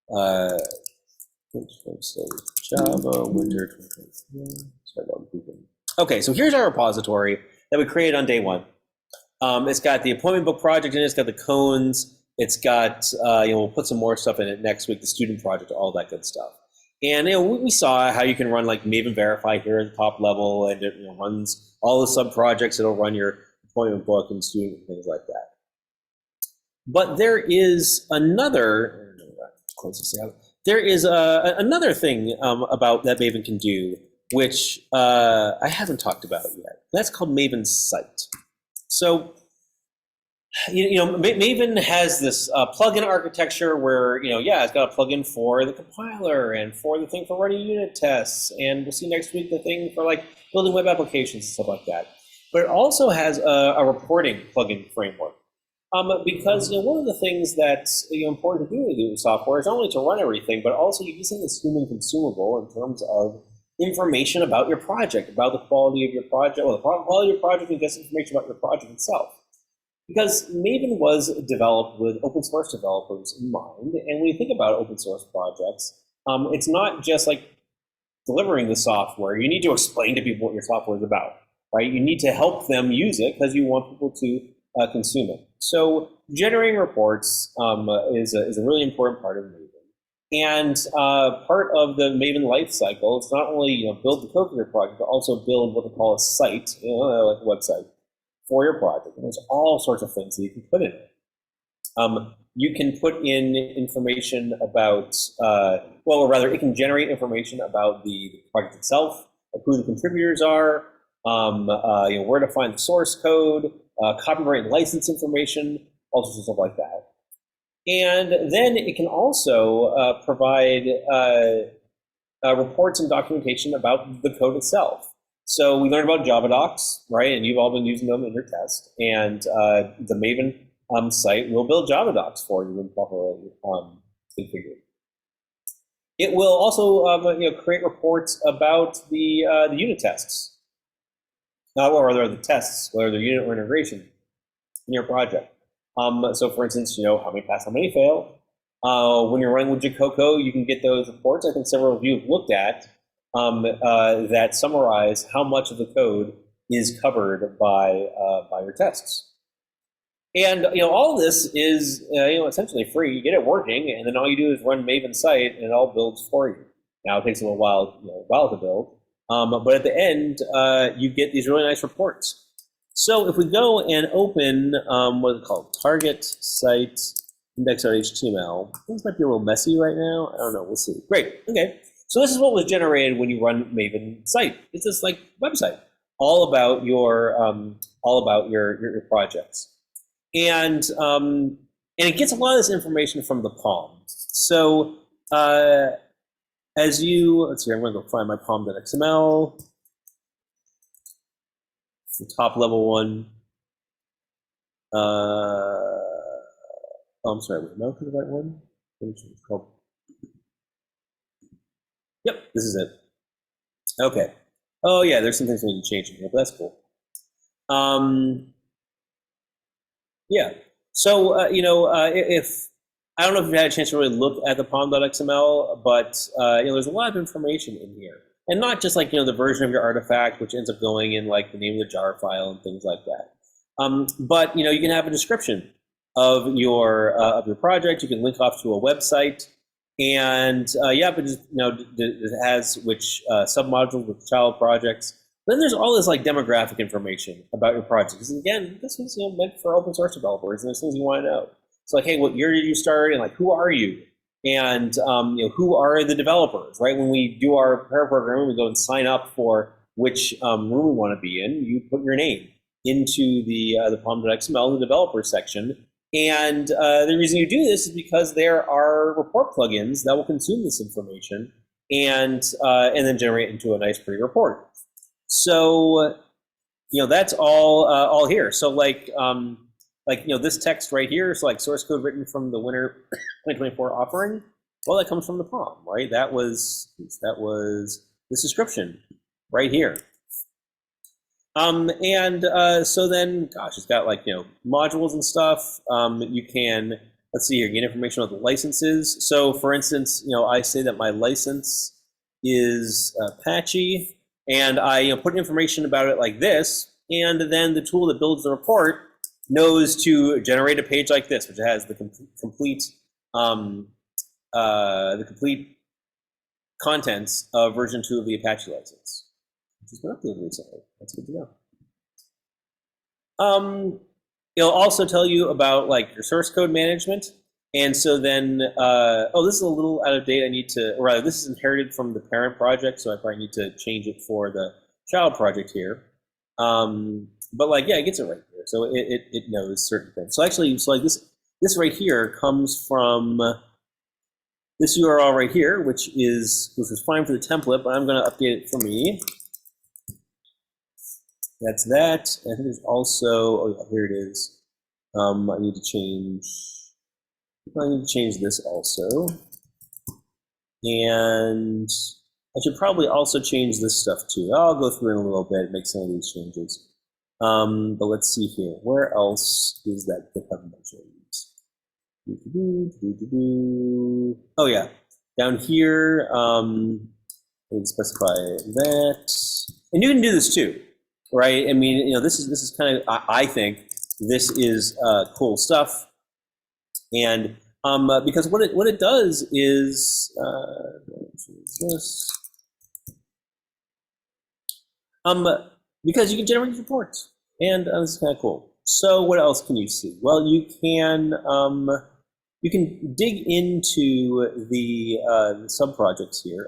Java winter 2024. Sorry about moving. Okay, so here's our repository that we created on day one. It's got the appointment book project in it. It's got the cones. It's got we'll put some more stuff in it next week. The student project, all that good stuff. And we saw how you can run like Maven Verify here at the top level, and it runs all the sub projects. It'll run your appointment book and student and things like that. But there is another. Close this out. There is another thing about that Maven can do, which I haven't talked about yet. That's called Maven Site. So, Maven has this plugin architecture where, it's got a plugin for the compiler and for the thing for running unit tests, and we'll see next week the thing for like building web applications and stuff like that. But it also has a reporting plugin framework. Because one of the things that's important to do with software is not only to run everything, but also you use something that's human consumable in terms of information about your project, about the quality of your project, well, the quality of your project, and just information about your project itself. Because Maven was developed with open source developers in mind, and when you think about open source projects, it's not just like delivering the software. You need to explain to people what your software is about, right? You need to help them use it because you want people to consume it. So generating reports is a really important part of Maven. And part of the Maven life cycle is not only build the code for your project, but also build what they call a site, like a website, for your project. And there's all sorts of things that you can put in it. You can put in information about, or rather, it can generate information about the project itself, like who the contributors are, where to find the source code, copyright and license information, all sorts of stuff like that. And then it can also provide reports and documentation about the code itself. So we learned about Java docs, right? And you've all been using them in your test. And the Maven site will build Java docs for you when properly configured. It will also create reports about the unit tests, or rather the tests, whether they're unit or integration in your project. So for instance, how many pass, how many fail. When you're running with Jacoco, you can get those reports. I think several of you have looked at that summarize how much of the code is covered by your tests. And all this is essentially free. You get it working, and then all you do is run Maven site, and it all builds for you. Now it takes a little while to build, but at the end you get these really nice reports. So if we go and open what is it called, target site index.html, things might be a little messy right now. I don't know. We'll see. Great. Okay. So this is what was generated when you run Maven site. It's this like website all about your projects. And it gets a lot of this information from the POM. So let's see, I'm going to go find my pom.xml, the top level one. I'm sorry, was it the right one? It's called. Yep, this is it. Okay. Oh yeah, there's some things we need to change in here, but that's cool. Yeah. So if I don't know if you've had a chance to really look at the pom.xml, but there's a lot of information in here, and not just like the version of your artifact, which ends up going in like the name of the jar file and things like that. But you can have a description of your project. You can link off to a website, and but just it has which submodules, with child projects. Then there's all this like demographic information about your project. Because again, this was meant for open source developers, and there's things you want to know. It's like, hey, what year did you start, and like who are you, and who are the developers, right? When we do our pair programming, we go and sign up for which room we want to be in. You put your name into the pom.xml, the developer section, and the reason you do this is because there are report plugins that will consume this information and then generate into a nice, pretty report. So that's all here. So like this text right here is like source code written from the winter 2024 offering. Well, that comes from the POM, right? That was this description right here. So then, gosh, it's got like modules and stuff. You can, let's see here, get information about the licenses. So for instance, I say that my license is Apache, and I put information about it like this, and then the tool that builds the report knows to generate a page like this, which has the complete contents of version 2 of the Apache license, which has been updated recently. That's good to know. It'll also tell you about like your source code management. And so then, this is a little out of date. I need to, or rather, this is inherited from the parent project, so I probably need to change it for the child project here. But like, yeah, it gets it right here. So it knows certain things. So actually, like this right here comes from this URL right here, which was fine for the template, but I'm going to update it for me. That's that. I think there's also, here it is. I need to change this also. And I should probably also change this stuff too. I'll go through in a little bit, make some of these changes. But let's see here. Where else is that GitHub mentioned? Oh yeah, down here, I can specify that, and you can do this too, right? I mean, this is kind of, I think this is cool stuff, and because what it does is this. Because you can generate reports, and this is kind of cool. So what else can you see? Well, you can dig into the sub-projects here.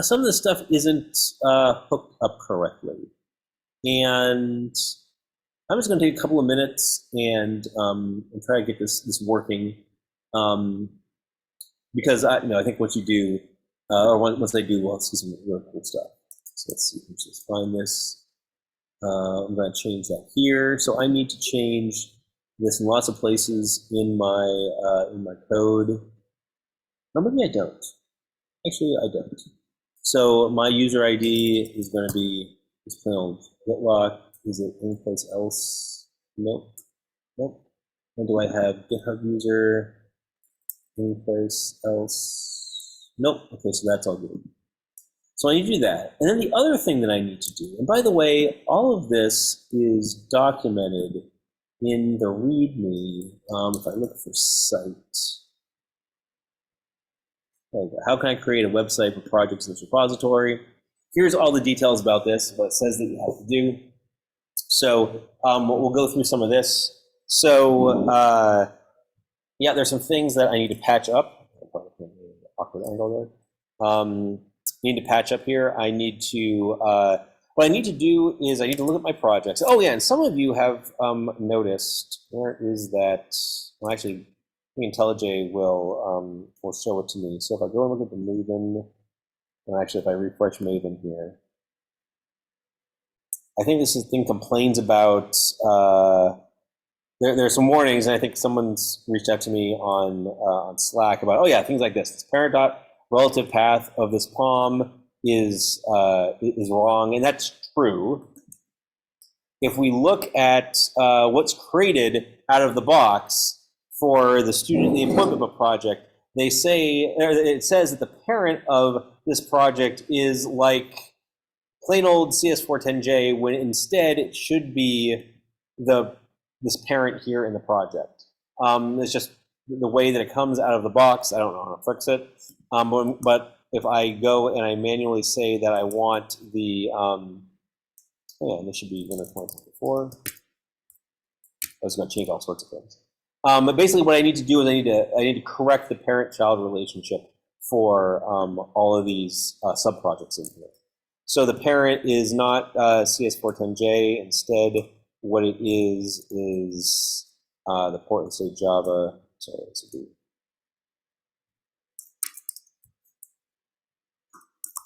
Some of this stuff isn't hooked up correctly, and I'm just going to take a couple of minutes and try to get this working, because I think what you do, or once they do, we'll see some really cool stuff. So let's see, let's just find this. I'm going to change that here. So I need to change this in lots of places in my code. Or maybe I don't. Actually, I don't. So my user ID is going to be this plain old Gitlock. Is it anyplace else? Nope. Nope. And do I have GitHub user anyplace else? Nope. Okay, so that's all good. So I need to do that. And then the other thing that I need to do, and by the way, all of this is documented in the README. If I look for site, how can I create a website for projects in this repository? Here's all the details about this, what it says that you have to do. So we'll go through some of this. So yeah, there's some things that I need to patch up. Awkward angle there. Need to patch up here. I need to, what I need to do is I need to look at my projects. Oh yeah, and some of you have noticed, where is that? Well, actually, I think IntelliJ will show it to me. So if I go and look at the Maven, and actually if I refresh Maven here, I think this thing complains about, there's some warnings, and I think someone's reached out to me on Slack about, oh yeah, things like this. This parent dot relative path of this POM is wrong, and that's true. If we look at what's created out of the box for the student in the employment book project, they say, or it says that the parent of this project is like plain old CS410J, when instead it should be this parent here in the project. It's just the way that it comes out of the box. I don't know how to fix it. But if I go and I manually say that I want the, yeah, this should be winter 2024. I was going to change all sorts of things. But basically, what I need to do is I need to correct the parent-child relationship for all of these sub-projects in here. So the parent is not CS410J. Instead, what it is the port and state Java. Sorry, this would be.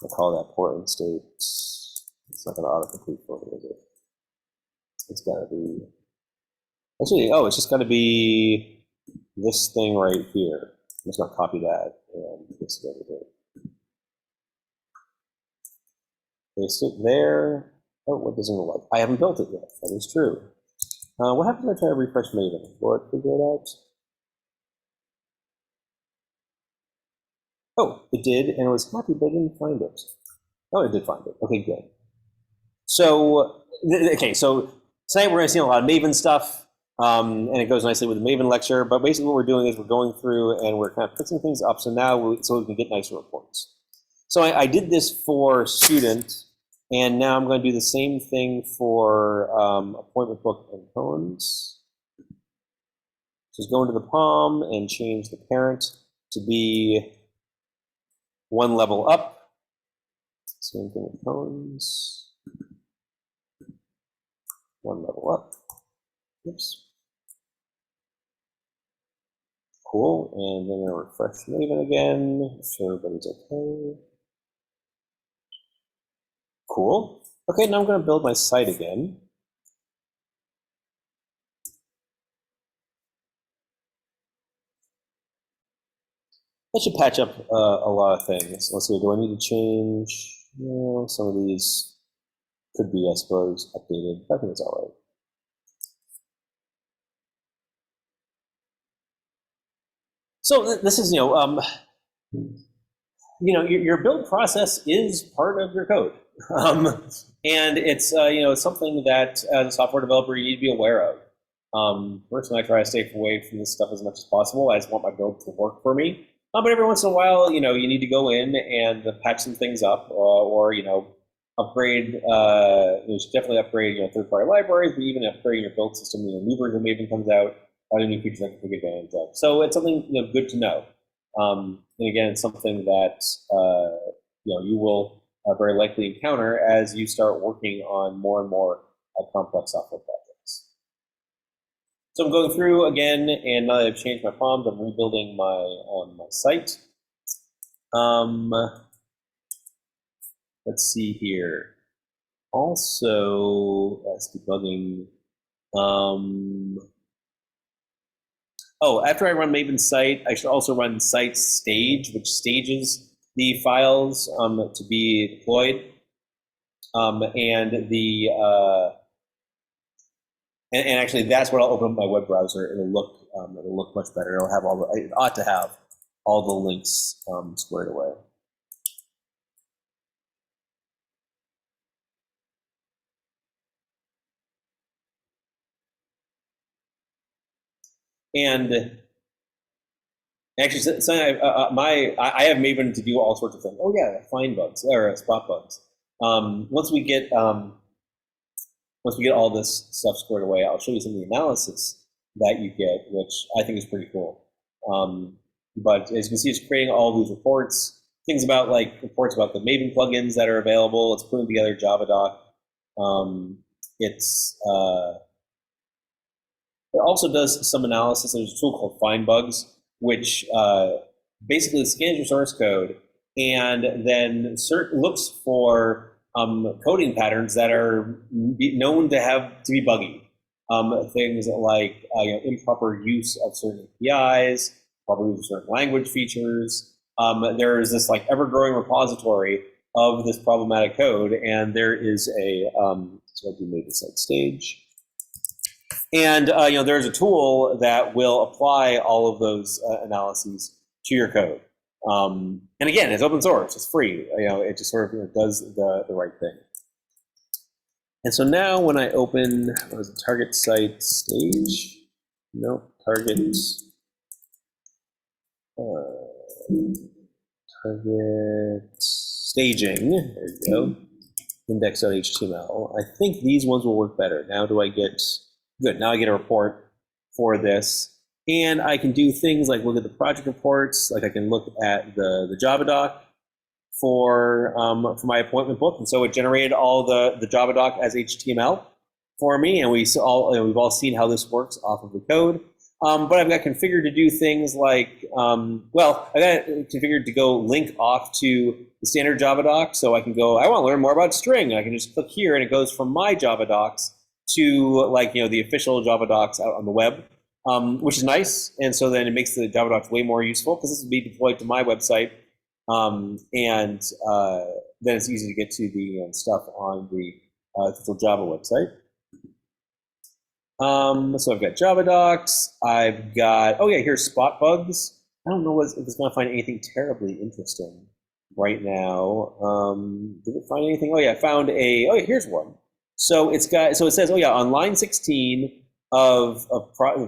I'll call that port and state. It's not going to autocomplete for me, is it? It's got to be. Actually, oh, it's just got to be this thing right here. I'm just going to copy that and paste it over here. Paste it there. Oh, what doesn't it look like? I haven't built it yet. That is true. What happens if I try to refresh Maven? Will it figure it out? Oh, it did, and it was happy, but I didn't find it. Oh, it did find it. Okay, good. So, okay, so tonight we're going to see a lot of Maven stuff. And it goes nicely with the Maven lecture, but basically what we're doing is we're going through and we're kind of fixing things up so now so we can get nicer reports. So I did this for student, and now I'm going to do the same thing for appointment book and tones. Just go into the POM and change the parent to be one level up. Same thing with tones. One level up. Oops. Cool, and then I'll refresh Maven again, make sure everybody's okay. Cool. Okay, now I'm going to build my site again. That should patch up a lot of things. Let's see, do I need to change? No, some of these could be, I suppose, updated. I think it's all right. So this is, your build process is part of your code, and it's something that as a software developer you need to be aware of. Personally, I try to stay away from this stuff as much as possible. I just want my build to work for me. But every once in a while, you need to go in and patch some things up, or upgrade. You should definitely upgrade third-party libraries, but even upgrading your build system. New version of Maven comes out. Other new features I can take advantage of. So it's something good to know. And again, it's something that you will very likely encounter as you start working on more and more complex software projects. So I'm going through again, and now that I've changed my prompts, I'm rebuilding my site. Let's see here. Also, let's debugging. Oh, after I run Maven's site, I should also run site stage, which stages the files to be deployed. And actually, that's what I'll open up my web browser. It'll look much better. It'll have it ought to have all the links squared away. And actually, so I have Maven to do all sorts of things. Oh yeah, find bugs or spot bugs. Once we get all this stuff squared away, I'll show you some of the analysis that you get, which I think is pretty cool. But as you can see, it's creating all these reports, things about reports about the Maven plugins that are available. It's putting together Java doc. It also does some analysis. There's a tool called Find Bugs, which basically scans your source code and then looks for coding patterns that are known to be buggy. Things like improper use of certain APIs, proper use of certain language features. There is this ever-growing repository of this problematic code, and there is a so I do make the site stage. And there's a tool that will apply all of those analyses to your code. And again, it's open source, it's free. It just sort of does the right thing. And so now when I open, what is it, target site stage? No, target staging. There you go. Index.html. I think these ones will work better. Now do I get, good, now I get a report for this. And I can do things like look at the project reports, like I can look at the Java doc for my appointment book. And so it generated all the Java doc as HTML for me. And we've all seen how this works off of the code. But I've got configured to do things like, I've got it configured to go link off to the standard Java doc. So I can go, I want to learn more about string. I can just click here and it goes from my Java docs to the official Java docs out on the web, which is nice. And so then it makes the Java docs way more useful because this will be deployed to my website. Then it's easy to get to the stuff on the official Java website. So I've got Java docs. I've got, here's spot bugs. I don't know if it's going to find anything terribly interesting right now. Did it find anything? I found here's one. So it says, on line 16 of the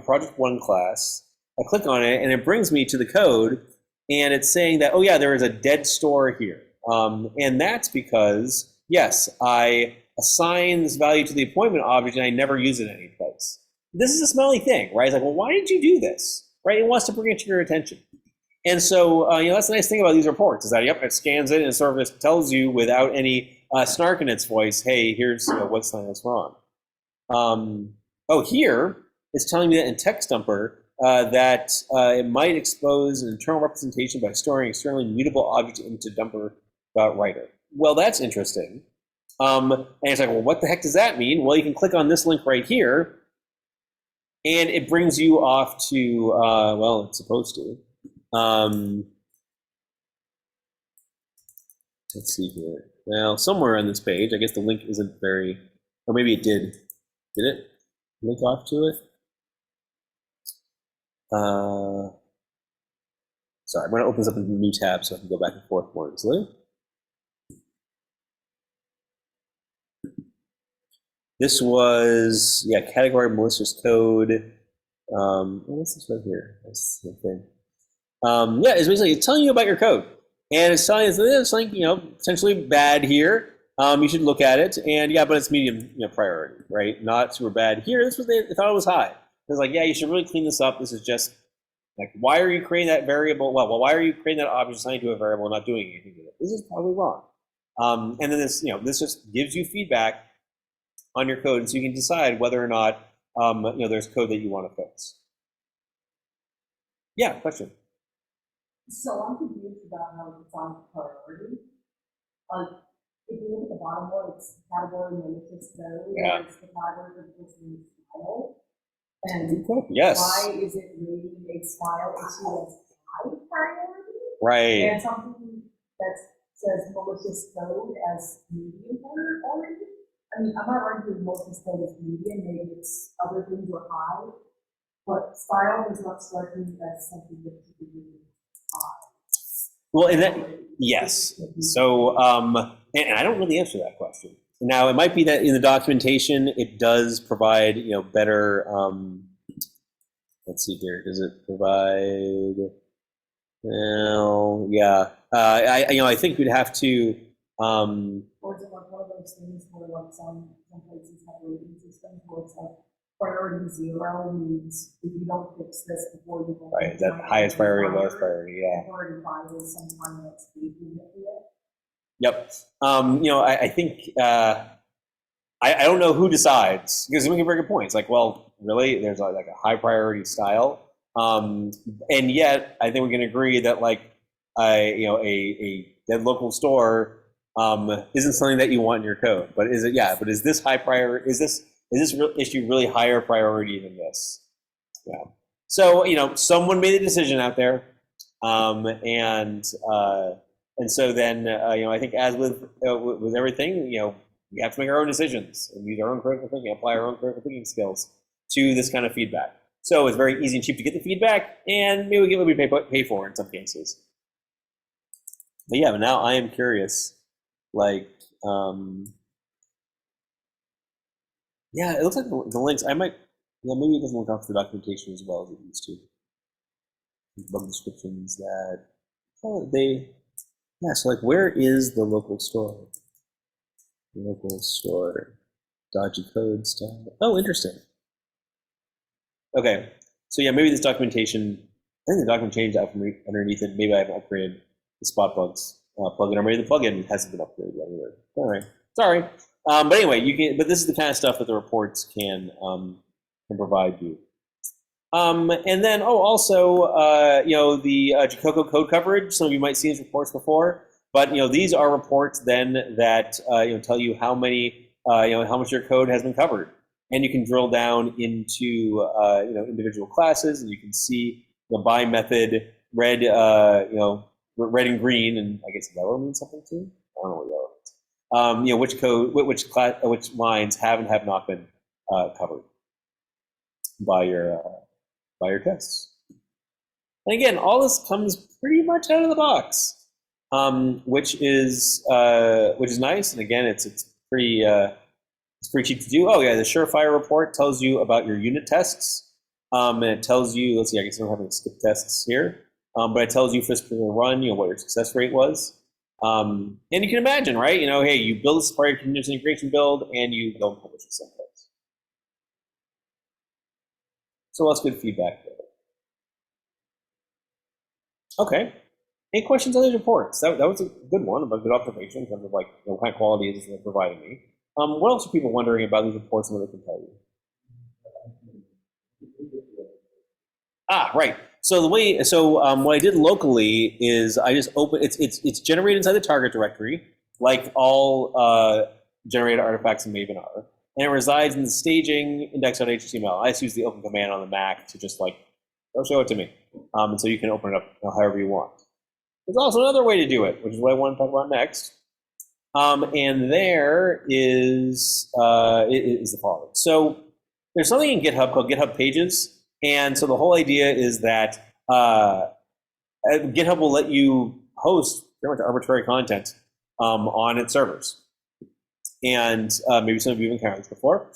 project 1 class, I click on it and it brings me to the code and it's saying that, there is a dead store here. And that's because, yes, I assign this value to the appointment object and I never use it any place. This is a smelly thing, right? It's like, well, why did you do this? Right? It wants to bring it to your attention. And so, that's the nice thing about these reports is that, it scans it and sort of just tells you without any snark in its voice, hey, here's what's wrong. Here it's telling me that in text dumper that it might expose an internal representation by storing externally mutable object into dumper.writer. Well, that's interesting. And it's like, well, what the heck does that mean? Well, you can click on this link right here, and it brings you off to, it's supposed to. Let's see here. Well, somewhere on this page, I guess the link isn't very, or maybe it did. Did it link off to it? Sorry, I'm going to open this up in a new tab so I can go back and forth more easily. This was, category malicious code. What's this right here? That's the thing. It's basically telling you about your code. And it's telling you there's something, potentially bad here. You should look at it. And but it's medium priority, right? Not super bad. Here, this was, they thought it was high. It's like, you should really clean this up. This is just, like, why are you creating that variable? Well, why are you creating that object assigned to a variable and not doing anything with it? This is probably wrong. And then this, this just gives you feedback on your code, so you can decide whether or not there's code that you want to fix. Yeah, question. So I'm confused about how to define priority. If you look at the bottom one, it's category malicious code. Yeah. It's the category for the person's style. And yes. Why is it rating a style issue as high priority? Right. And something that says malicious code as medium priority? I mean, I'm not arguing malicious code as medium, maybe it's other things are high, but style does not strike me as something that should be really high. Well, and that, yes. So, and I don't really answer that question. Now, it might be that in the documentation, it does provide, better, let's see here, does it provide, well, yeah. I think we'd have to, or is it like one of those things where like some places have rating systems where it's like priority 0 means if you don't fix this before you go. Right, that highest priority, lowest priority, yeah. Priority 5 is sometime that's speaking of it. Yep. I think, I don't know who decides, because we can bring a point. It's like, well, really, there's like a high priority style. And yet, I think we can agree that like, a dead local store isn't something that you want in your code. But is it? Yeah. But is this high priority? Is this issue really higher priority than this? Yeah. So someone made a decision out there, and so then I think as with everything, we have to make our own decisions and use our own critical thinking, apply our own critical thinking skills. to this kind of feedback. So it's very easy and cheap to get the feedback, and maybe we get what we pay for in some cases. But yeah, but now I am curious, like, yeah, it looks like the links, I might, yeah, maybe it doesn't look out for the documentation as well as it used to. Bug descriptions that, oh, yeah, so like, where is the local store? Local store, dodgy code stuff. Oh, interesting. Okay, so yeah, maybe this documentation, I think the document changed out from underneath it. Maybe I haven't upgraded the spot bugs plugin, or maybe the plugin hasn't been upgraded yet either. All right, sorry. But anyway, you can. But this is the kind of stuff that the reports can provide you. And then, also, the Jacoco code coverage. Some of you might see these reports before, but these are reports then that tell you how many, how much your code has been covered, and you can drill down into individual classes, and you can see the by method red, red and green, and I guess yellow means something too. I don't know what yellow means. Which code, which lines have and have not been covered by your tests. And again, all this comes pretty much out of the box, which is nice. And again, it's pretty cheap to do. Oh yeah, the Surefire report tells you about your unit tests, and it tells you. Let's see, I guess I don't have any skip tests here, but it tells you for this particular run, what your success rate was. And you can imagine, right? Hey, you build this part of your continuous integration build, and you go and publish it someplace. So that's good feedback there. Okay. Any questions on these reports? That was a good one, about good observation in terms of what kind of quality is they're providing me. What else are people wondering about these reports and what they can tell you? Right. So what I did locally is I just open it's generated inside the target directory, like all generated artifacts in Maven are, and it resides in the staging index.html. I just use the open command on the Mac to just show it to me, and so you can open it up however you want. There's also another way to do it, which is what I want to talk about next. And there is the following. So there's something in GitHub called GitHub Pages, and so the whole idea is that GitHub will let you host pretty much arbitrary content on its servers, and maybe some of you have encountered this before.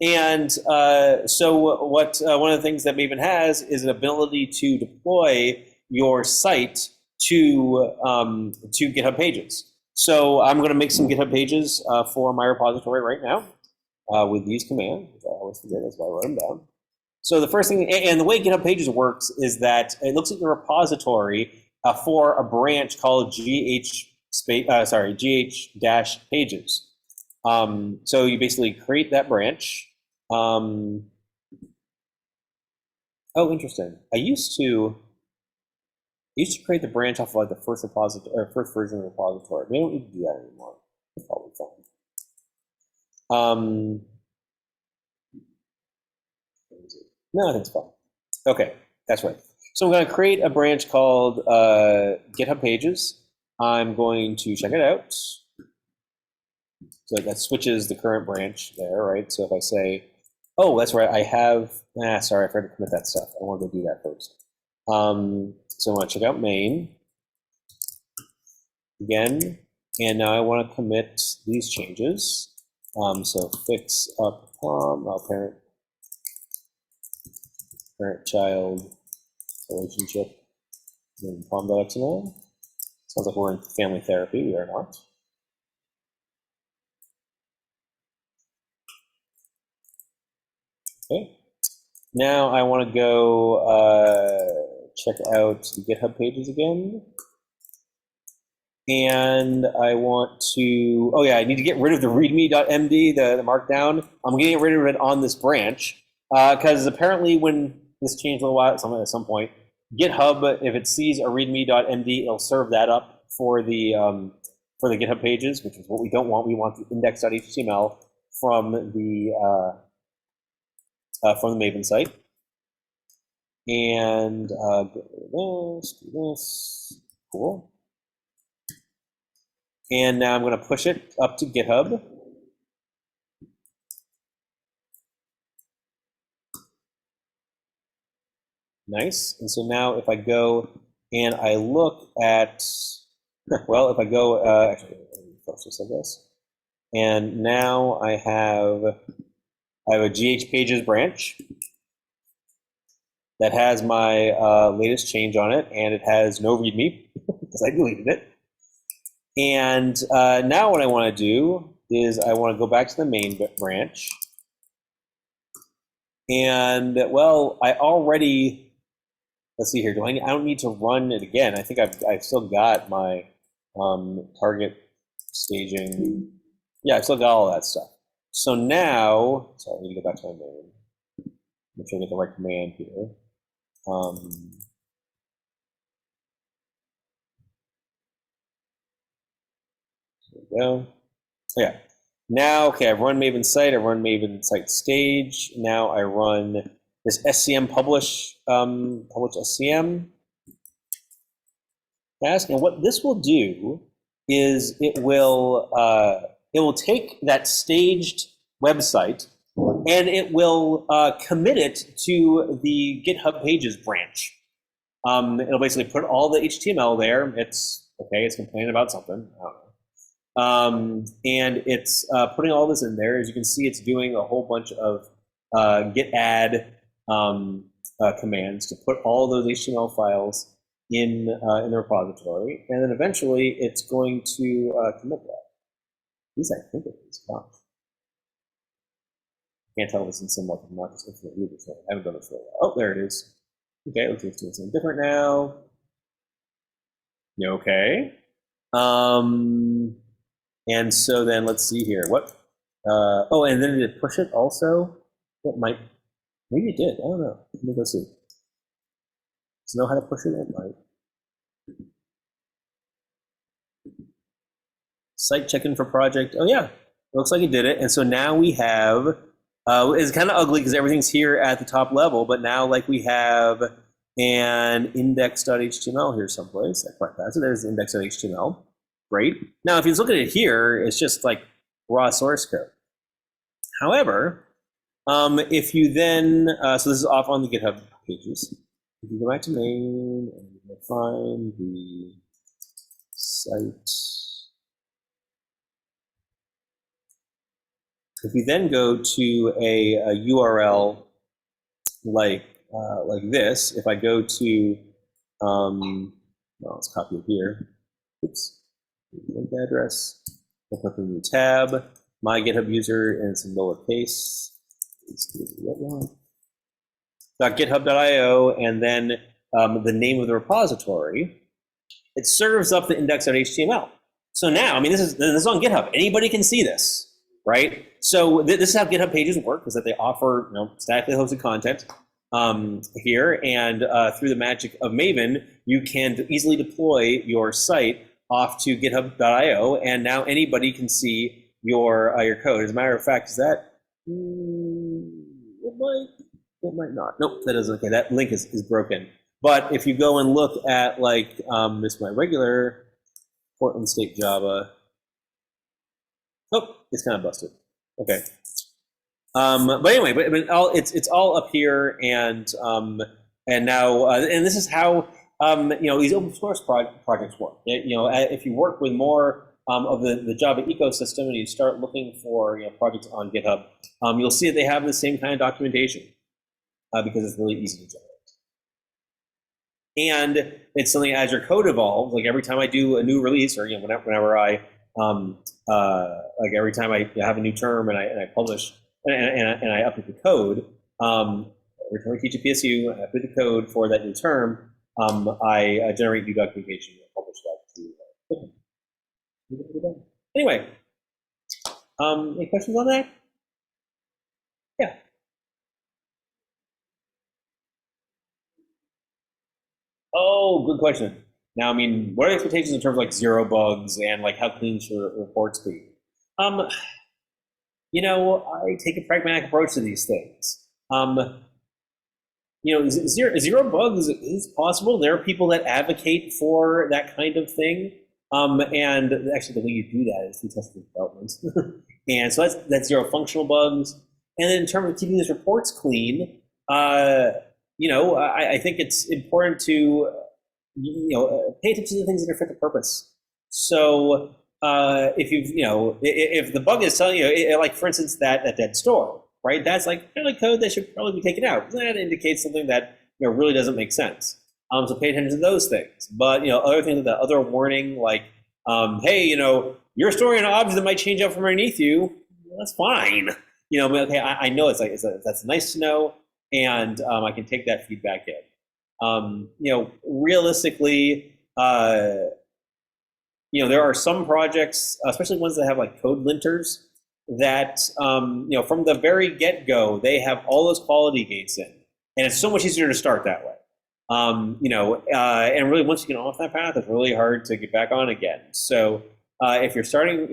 And so what one of the things that Maven has is an ability to deploy your site to GitHub Pages. So I'm going to make some GitHub pages for my repository right now with these commands, which I always forget, that's why I wrote them down. So the first thing, and the way GitHub Pages works is that it looks at your repository for a branch called gh-pages. So you basically create that branch. Oh, interesting. I used to create the branch off of the first repository or first version of the repository. We don't need to do that anymore. It's probably fine. No, I think it's fine. Okay, that's right. So I'm going to create a branch called GitHub Pages. I'm going to check it out. So that switches the current branch there, right? So if I say, oh, that's right, I have, sorry, I forgot to commit that stuff. I want to go do that first. So I want to check out main again, and now I want to commit these changes. So fix up parent-child relationship in pom.xml. Sounds like we're in family therapy. We are not. Okay. Now I want to go check out the GitHub pages again. And I want to, I need to get rid of the readme.md, the markdown. I'm getting rid of it on this branch because apparently when this changed a little while at some point, GitHub, if it sees a readme.md, it'll serve that up for the GitHub pages, which is what we don't want. We want the index.html from the Maven site. And do this, cool. And now I'm going to push it up to GitHub. Nice. And so now if I go and I look at, well, if I go, actually, let me close this, I guess. And now I have a GH Pages branch that has my latest change on it, and it has no README because I deleted it. And now what I want to do is I want to go back to the main branch. And well, I already, let's see here. I don't need to run it again. I think I've still got my target staging. Yeah, I've still got all that stuff. So now, sorry, I need to go back to my main. Make sure I get the right command here. There we go. So yeah. Now, okay, I've run Maven site. I run Maven site stage. Now I run this SCM publish SCM task. And what this will do is it will take that staged website and it will commit it to the GitHub Pages branch. It'll basically put all the HTML there. It's okay. It's complaining about something. I don't know. And it's putting all this in there. As you can see, it's doing a whole bunch of git add commands to put all those HTML files in the repository, and then eventually it's going to commit that. At least I think it is. Gosh. Can't tell if this in some like not just infinite loop or something. I haven't done this for a while. Oh, there it is. Okay, let's see if it's doing something different now. Okay. And so then let's see here. What? Oh, and then did it push it also? It might. Maybe it did. I don't know. Let me go see. Does it know how to push it? It might. Site check-in for project. Oh yeah, looks like it did it. And so now we have. It's kind of ugly because everything's here at the top level, but now like we have an index.html here someplace. So there's index.html. Great. Now, if you look at it here, it's just like raw source code. However, if you then, so this is off on the GitHub pages. If you go back to main and you find the site, if you then go to a URL like this, if I go to, well, let's copy it here. Oops. Link address, open up a new tab, my GitHub user, and some lowercase. .github.io, and then the name of the repository. It serves up the index.html. So now, I mean, this is on GitHub. Anybody can see this, right? So this is how GitHub Pages work: is that they offer statically hosted content here, and through the magic of Maven, you can easily deploy your site off to github.io, and now anybody can see your code. As a matter of fact, is that it might not. Nope, that isn't okay. That link is broken. But if you go and look at like this my regular Portland State Java, oh, it's kind of busted. Okay. But anyway, but it's all up here, and now and this is how. These open source projects work. If you work with more of the Java ecosystem and you start looking for projects on GitHub, you'll see that they have the same kind of documentation because it's really easy to generate. And it's something as your code evolves. Like every time I do a new release, or whenever I like every time I have a new term and I publish and I update the code. Every time I teach a PSU, I update the code for that new term. I generate new documentation and publish that to Anyway, any questions on that? Yeah. Oh, good question. Now, I mean, what are the expectations in terms of like zero bugs and like how clean should reports be? I take a pragmatic approach to these things. Zero bugs is possible. There are people that advocate for that kind of thing. And actually the way you do that is through testing development. And so that's zero functional bugs. And then in terms of keeping these reports clean, I think it's important to, pay attention to the things that are fit for purpose. So if the bug is telling you, like for instance, that dead store, right? That's like kind of code that should probably be taken out. That indicates something that really doesn't make sense. So pay attention to those things. But other things, the other warning, like, hey, you're storing an object that might change out from underneath you. That's fine. Okay, I know that's nice to know, and I can take that feedback in. Realistically, there are some projects, especially ones that have like code linters, that from the very get-go they have all those quality gates in, and it's so much easier to start that way. And really, once you get off that path, it's really hard to get back on again. So if you're starting,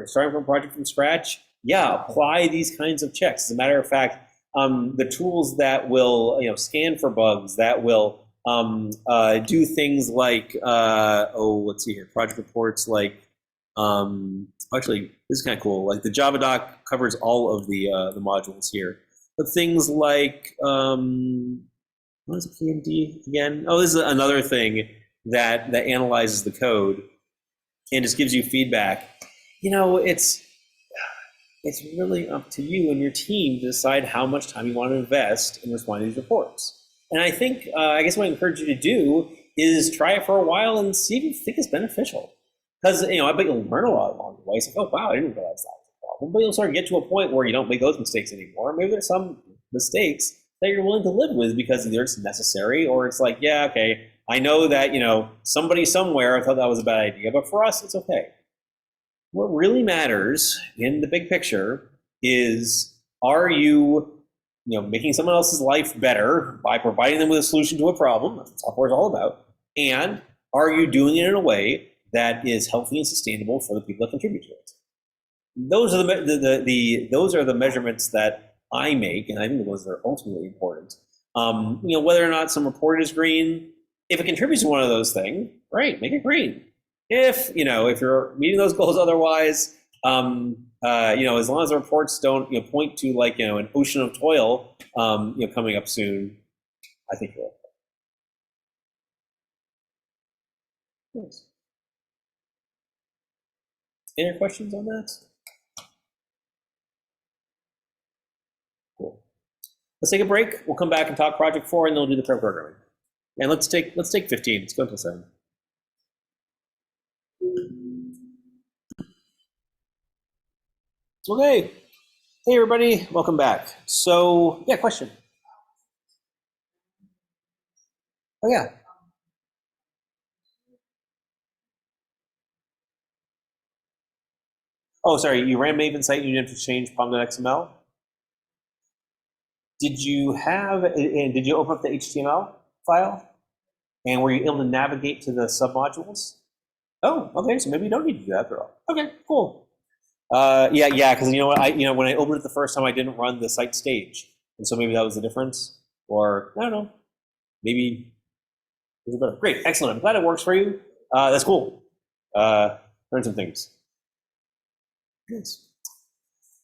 starting from a project from scratch, apply these kinds of checks. As a matter of fact, the tools that will, scan for bugs, that will do things like, let's see here, project reports, like, actually, this is kind of cool. Like the Java doc covers all of the modules here, but things like, what is a PMD again? Oh, this is another thing that analyzes the code and just gives you feedback. It's really up to you and your team to decide how much time you want to invest in responding to these reports. And I think, I guess what I encourage you to do is try it for a while and see if you think it's beneficial. Because, I bet you'll learn a lot along the way. So, oh, wow, I didn't realize that was a problem. But you'll sort of get to a point where you don't make those mistakes anymore. Maybe there's some mistakes that you're willing to live with because either it's necessary or it's like, yeah, okay, I know that, somebody somewhere thought that was a bad idea, but for us, it's okay. What really matters in the big picture is, are you, making someone else's life better by providing them with a solution to a problem? That's what software is all about. And are you doing it in a way that is healthy and sustainable for the people that contribute to it? Those are those are the measurements that I make, and I think the ones that are ultimately important. Whether or not some report is green, if it contributes to one of those things, great, make it green. If you're meeting those goals otherwise, as long as the reports don't point to like an ocean of toil coming up soon, I think you're okay. Nice. Any questions on that? Cool. Let's take a break. We'll come back and talk Project 4, and then we'll do the pair programming. And let's take 15. Let's go until 7. Okay. Hey, everybody. Welcome back. So, yeah, question. Oh, yeah. Oh, sorry. You ran Maven site and you didn't have to change pom.xml? Did you open up the HTML file? And were you able to navigate to the submodules? Oh, okay. So maybe you don't need to do that after all. Okay, cool. Yeah, because you know what? When I opened it the first time, I didn't run the site stage, and so maybe that was the difference. Or I don't know. Maybe it was better. Great, excellent. I'm glad it works for you. That's cool. Learn some things. Yes.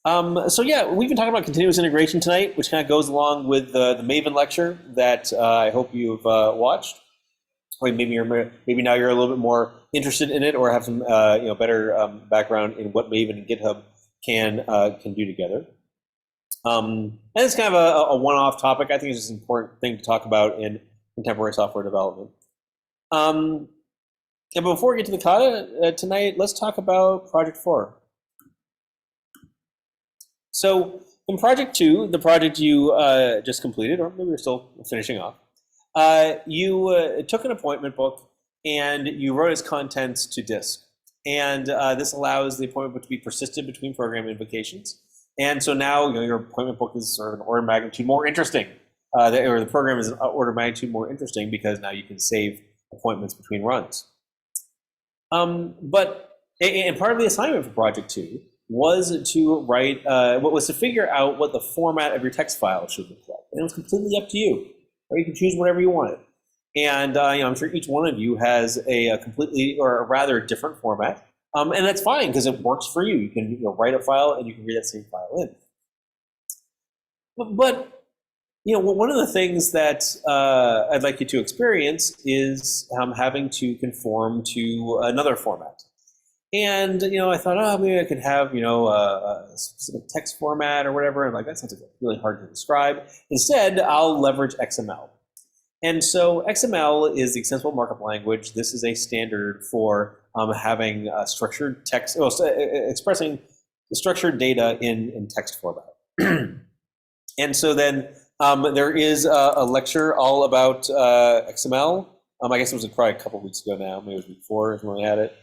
So yeah, we've been talking about continuous integration tonight, which kind of goes along with the Maven lecture that I hope you've watched. Or maybe now you're a little bit more interested in it, or have some better background in what Maven and GitHub can do together. And it's kind of a one-off topic. I think it's just an important thing to talk about in contemporary software development. And before we get to the kata tonight, let's talk about Project 4. So in Project 2, the project you just completed, or maybe you're still finishing off, you took an appointment book and you wrote its contents to disk. And this allows the appointment book to be persisted between program invocations. And so now your appointment book is sort of an order of magnitude more interesting, or the program is an order of magnitude more interesting because now you can save appointments between runs. And part of the assignment for Project 2 was to write, was to figure out what the format of your text file should look like. And it was completely up to you. Or you can choose whatever you wanted. And I'm sure each one of you has a completely or a rather different format. And that's fine because it works for you. You can write a file and you can read that same file in. But one of the things that I'd like you to experience is having to conform to another format. And, I thought, oh, maybe I could have, a specific text format or whatever. And like, that sounds like really hard to describe. Instead, I'll leverage XML. And so XML is the extensible markup language. This is a standard for having structured text, expressing the structured data in text format. And so then there is a lecture all about XML. I guess it was probably a couple weeks ago now. Maybe it was week 4 when we had it.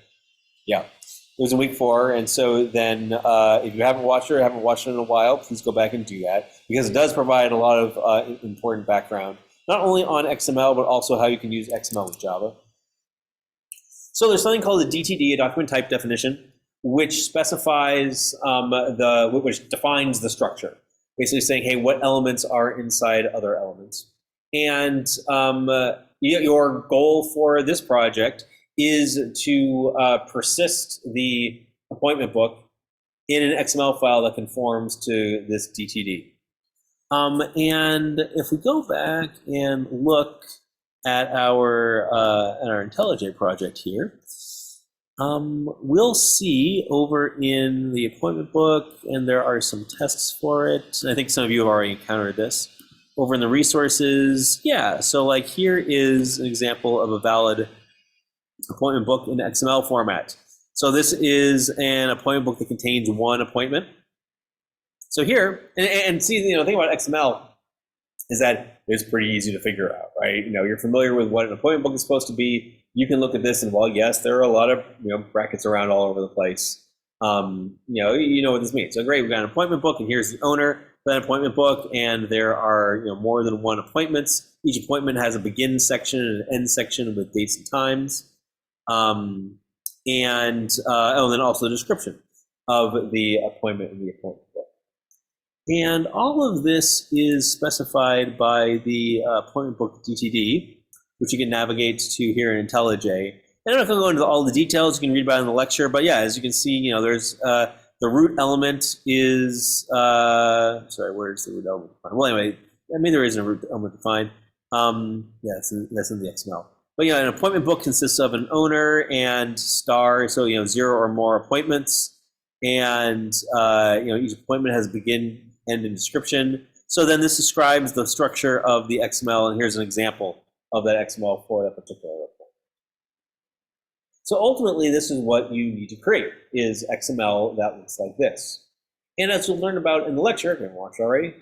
Yeah, it was in week 4. And so then if you haven't watched it or haven't watched it in a while, please go back and do that, because it does provide a lot of important background, not only on XML, but also how you can use XML with Java. So there's something called a DTD, a document type definition, which specifies which defines the structure. Basically saying, hey, what elements are inside other elements. And your goal for this project is to persist the appointment book in an XML file that conforms to this DTD. And if we go back and look at our IntelliJ project here, we'll see over in the appointment book, and there are some tests for it. I think some of you have already encountered this. Over in the resources, yeah, so like here is an example of a valid appointment book in XML format. So this is an appointment book that contains one appointment. So here, and see, the thing about XML is that it's pretty easy to figure out, right? You're familiar with what an appointment book is supposed to be. You can look at this and, well, yes, there are a lot of brackets around all over the place. You know what this means. So great, we've got an appointment book, and here's the owner of that appointment book, and there are more than one appointments. Each appointment has a begin section and an end section with dates and times, and then also the description of the appointment in the appointment book. And all of this is specified by the appointment book DTD, which you can navigate to here in IntelliJ. I don't know if I'll go into all the details. You can read about it in the lecture, but yeah, as you can see, there's the root element is sorry, where's the root element defined? Well, anyway, there is a root element defined. Yeah, that's in the XML. But an appointment book consists of an owner and star, so 0 or more appointments, and each appointment has a begin, end, and description. So then this describes the structure of the XML, and here's an example of that XML for that particular report. So ultimately, this is what you need to create, is XML that looks like this. And as you'll learn about in the lecture, if you haven't watched already,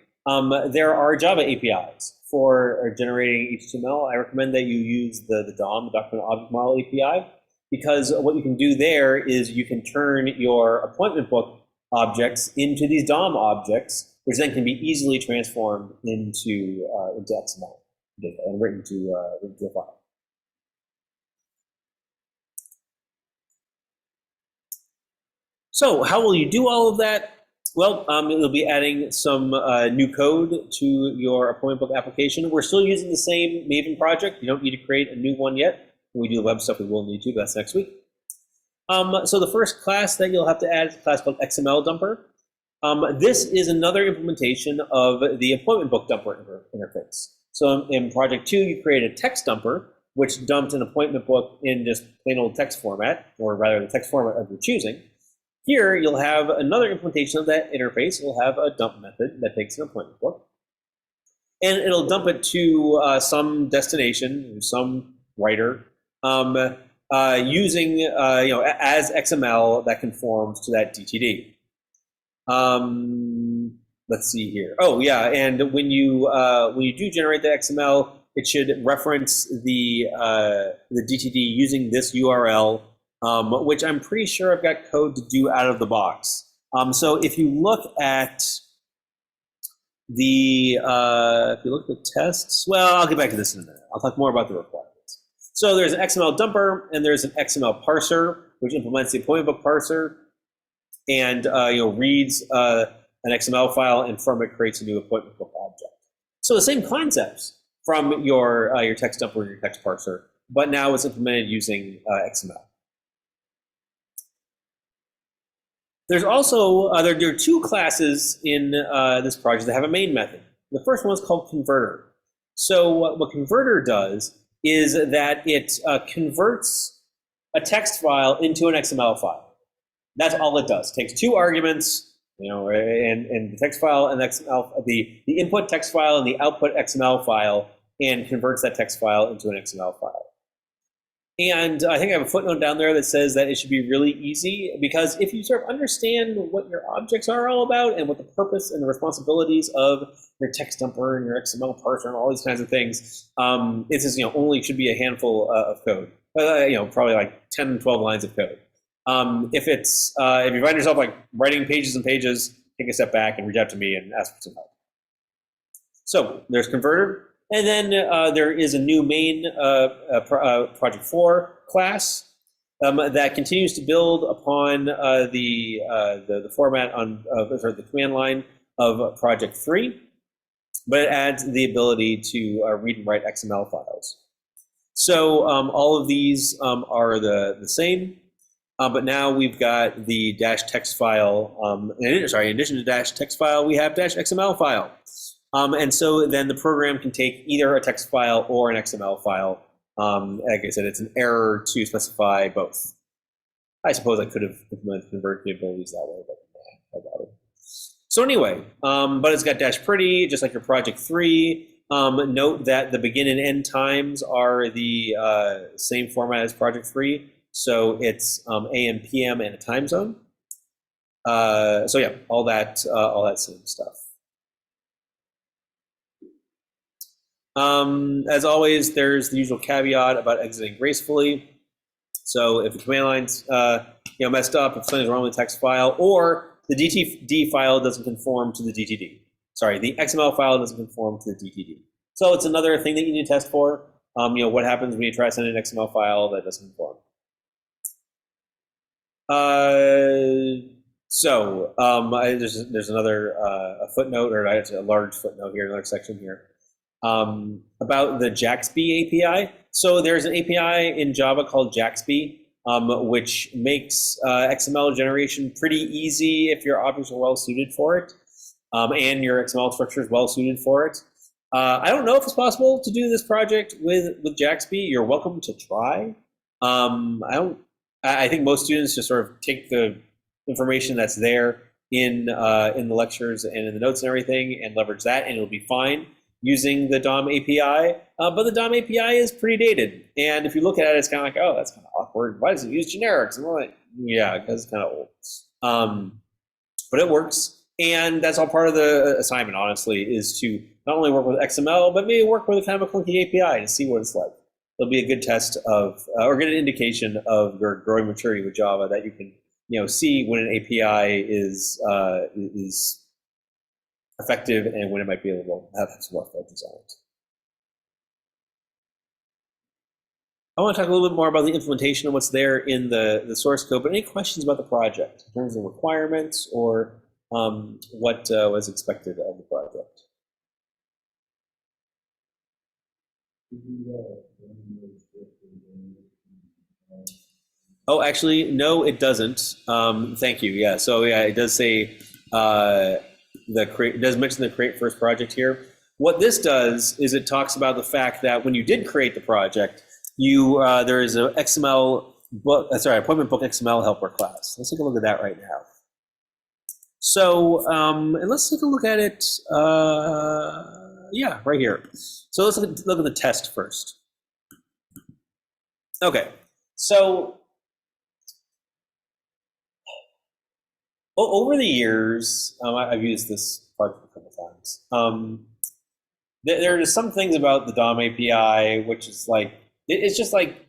there are Java APIs for generating HTML. I recommend that you use the DOM, the Document Object Model API, because what you can do there is you can turn your appointment book objects into these DOM objects, which then can be easily transformed into XML data and written to a file. So how will you do all of that? Well, it'll be adding some new code to your appointment book application. We're still using the same Maven project. You don't need to create a new one yet. When we do the web stuff, we will need to, but that's next week. So the first class that you'll have to add is a class called XML Dumper. This is another implementation of the appointment book dumper interface. So in project 2, you create a text dumper, which dumped an appointment book in just plain old text format, or rather the text format of your choosing. Here, you'll have another implementation of that interface. You'll have a dump method that takes an appointment book, and it'll dump it to some destination, some writer, using as XML that conforms to that DTD. Let's see here. Oh yeah, and when you do generate the XML, it should reference the DTD using this URL, which I'm pretty sure I've got code to do out of the box. So if you look at the tests, well, I'll get back to this in a minute. I'll talk more about the requirements. So there's an XML dumper and there's an XML parser, which implements the appointment book parser and reads an XML file, and from it creates a new appointment book object. So the same concepts from your text dumper and your text parser, but now it's implemented using XML. There's also there are 2 classes in this project that have a main method. The first one is called converter. So what converter does is that it converts a text file into an XML file. That's all it does. It takes two arguments, and the text file and XML, the input text file and the output XML file, and converts that text file into an XML file. And I think I have a footnote down there that says that it should be really easy, because if you sort of understand what your objects are all about and what the purpose and the responsibilities of your text dumper and your XML parser and all these kinds of things, it's just, only should be a handful of code, probably like 10, 12 lines of code. If you find yourself like writing pages and pages, take a step back and reach out to me and ask for some help. So there's converter. And then there is a new main Project 4 class that continues to build upon the format the command line of Project 3, but it adds the ability to read and write XML files. So all of these are the same, but now we've got the dash text file. In addition to dash text file, we have dash XML file. And so then the program can take either a text file or an XML file. Like I said, it's an error to specify both. I suppose I could have implemented convert capabilities that way, but I got it. So anyway, but it's got dash pretty, just like your Project 3. Note that the begin and end times are the same format as Project 3. So it's AM, PM, and a time zone. So yeah, all that same stuff. As always, there's the usual caveat about exiting gracefully. So if the command line's messed up, if something's wrong with the text file, or the DTD file doesn't conform to the DTD. Sorry, the XML file doesn't conform to the DTD. So it's another thing that you need to test for. What happens when you try to send an XML file that doesn't conform. There's another footnote, or a large footnote here, another section here. About the JAXB API. So there's an API in Java called JAXB, which makes XML generation pretty easy if your objects are well suited for it, and your XML structure is well suited for it. I don't know if it's possible to do this project with JAXB. You're welcome to try. I think most students just sort of take the information that's there in the lectures and in the notes and everything and leverage that, and it'll be fine using the DOM API, but the DOM API is pretty dated. And if you look at it, it's kind of like, oh, that's kind of awkward. Why does it use generics? And like, yeah, because it's kind of old. But it works. And that's all part of the assignment, honestly, is to not only work with XML, but maybe work with a kind of a clunky API to see what it's like. It'll be a good test of, or get an indication of your growing maturity with Java that you can, see when an API is effective and when it might be able to have some more focus on it. I want to talk a little bit more about the implementation of what's there in the source code, but any questions about the project in terms of requirements or what was expected of the project? Oh, actually, no, it doesn't. Thank you. Yeah, so yeah, it does say it does mention the create first project here. What this does is it talks about the fact that when you did create the project, there is an XML book, appointment book XML helper class. Let's take a look at that right now. So, and let's take a look at it. Yeah, right here. So let's look at the test first. Okay, so over the years, I've used this project a couple times. There are some things about the DOM API, which is like, it's just like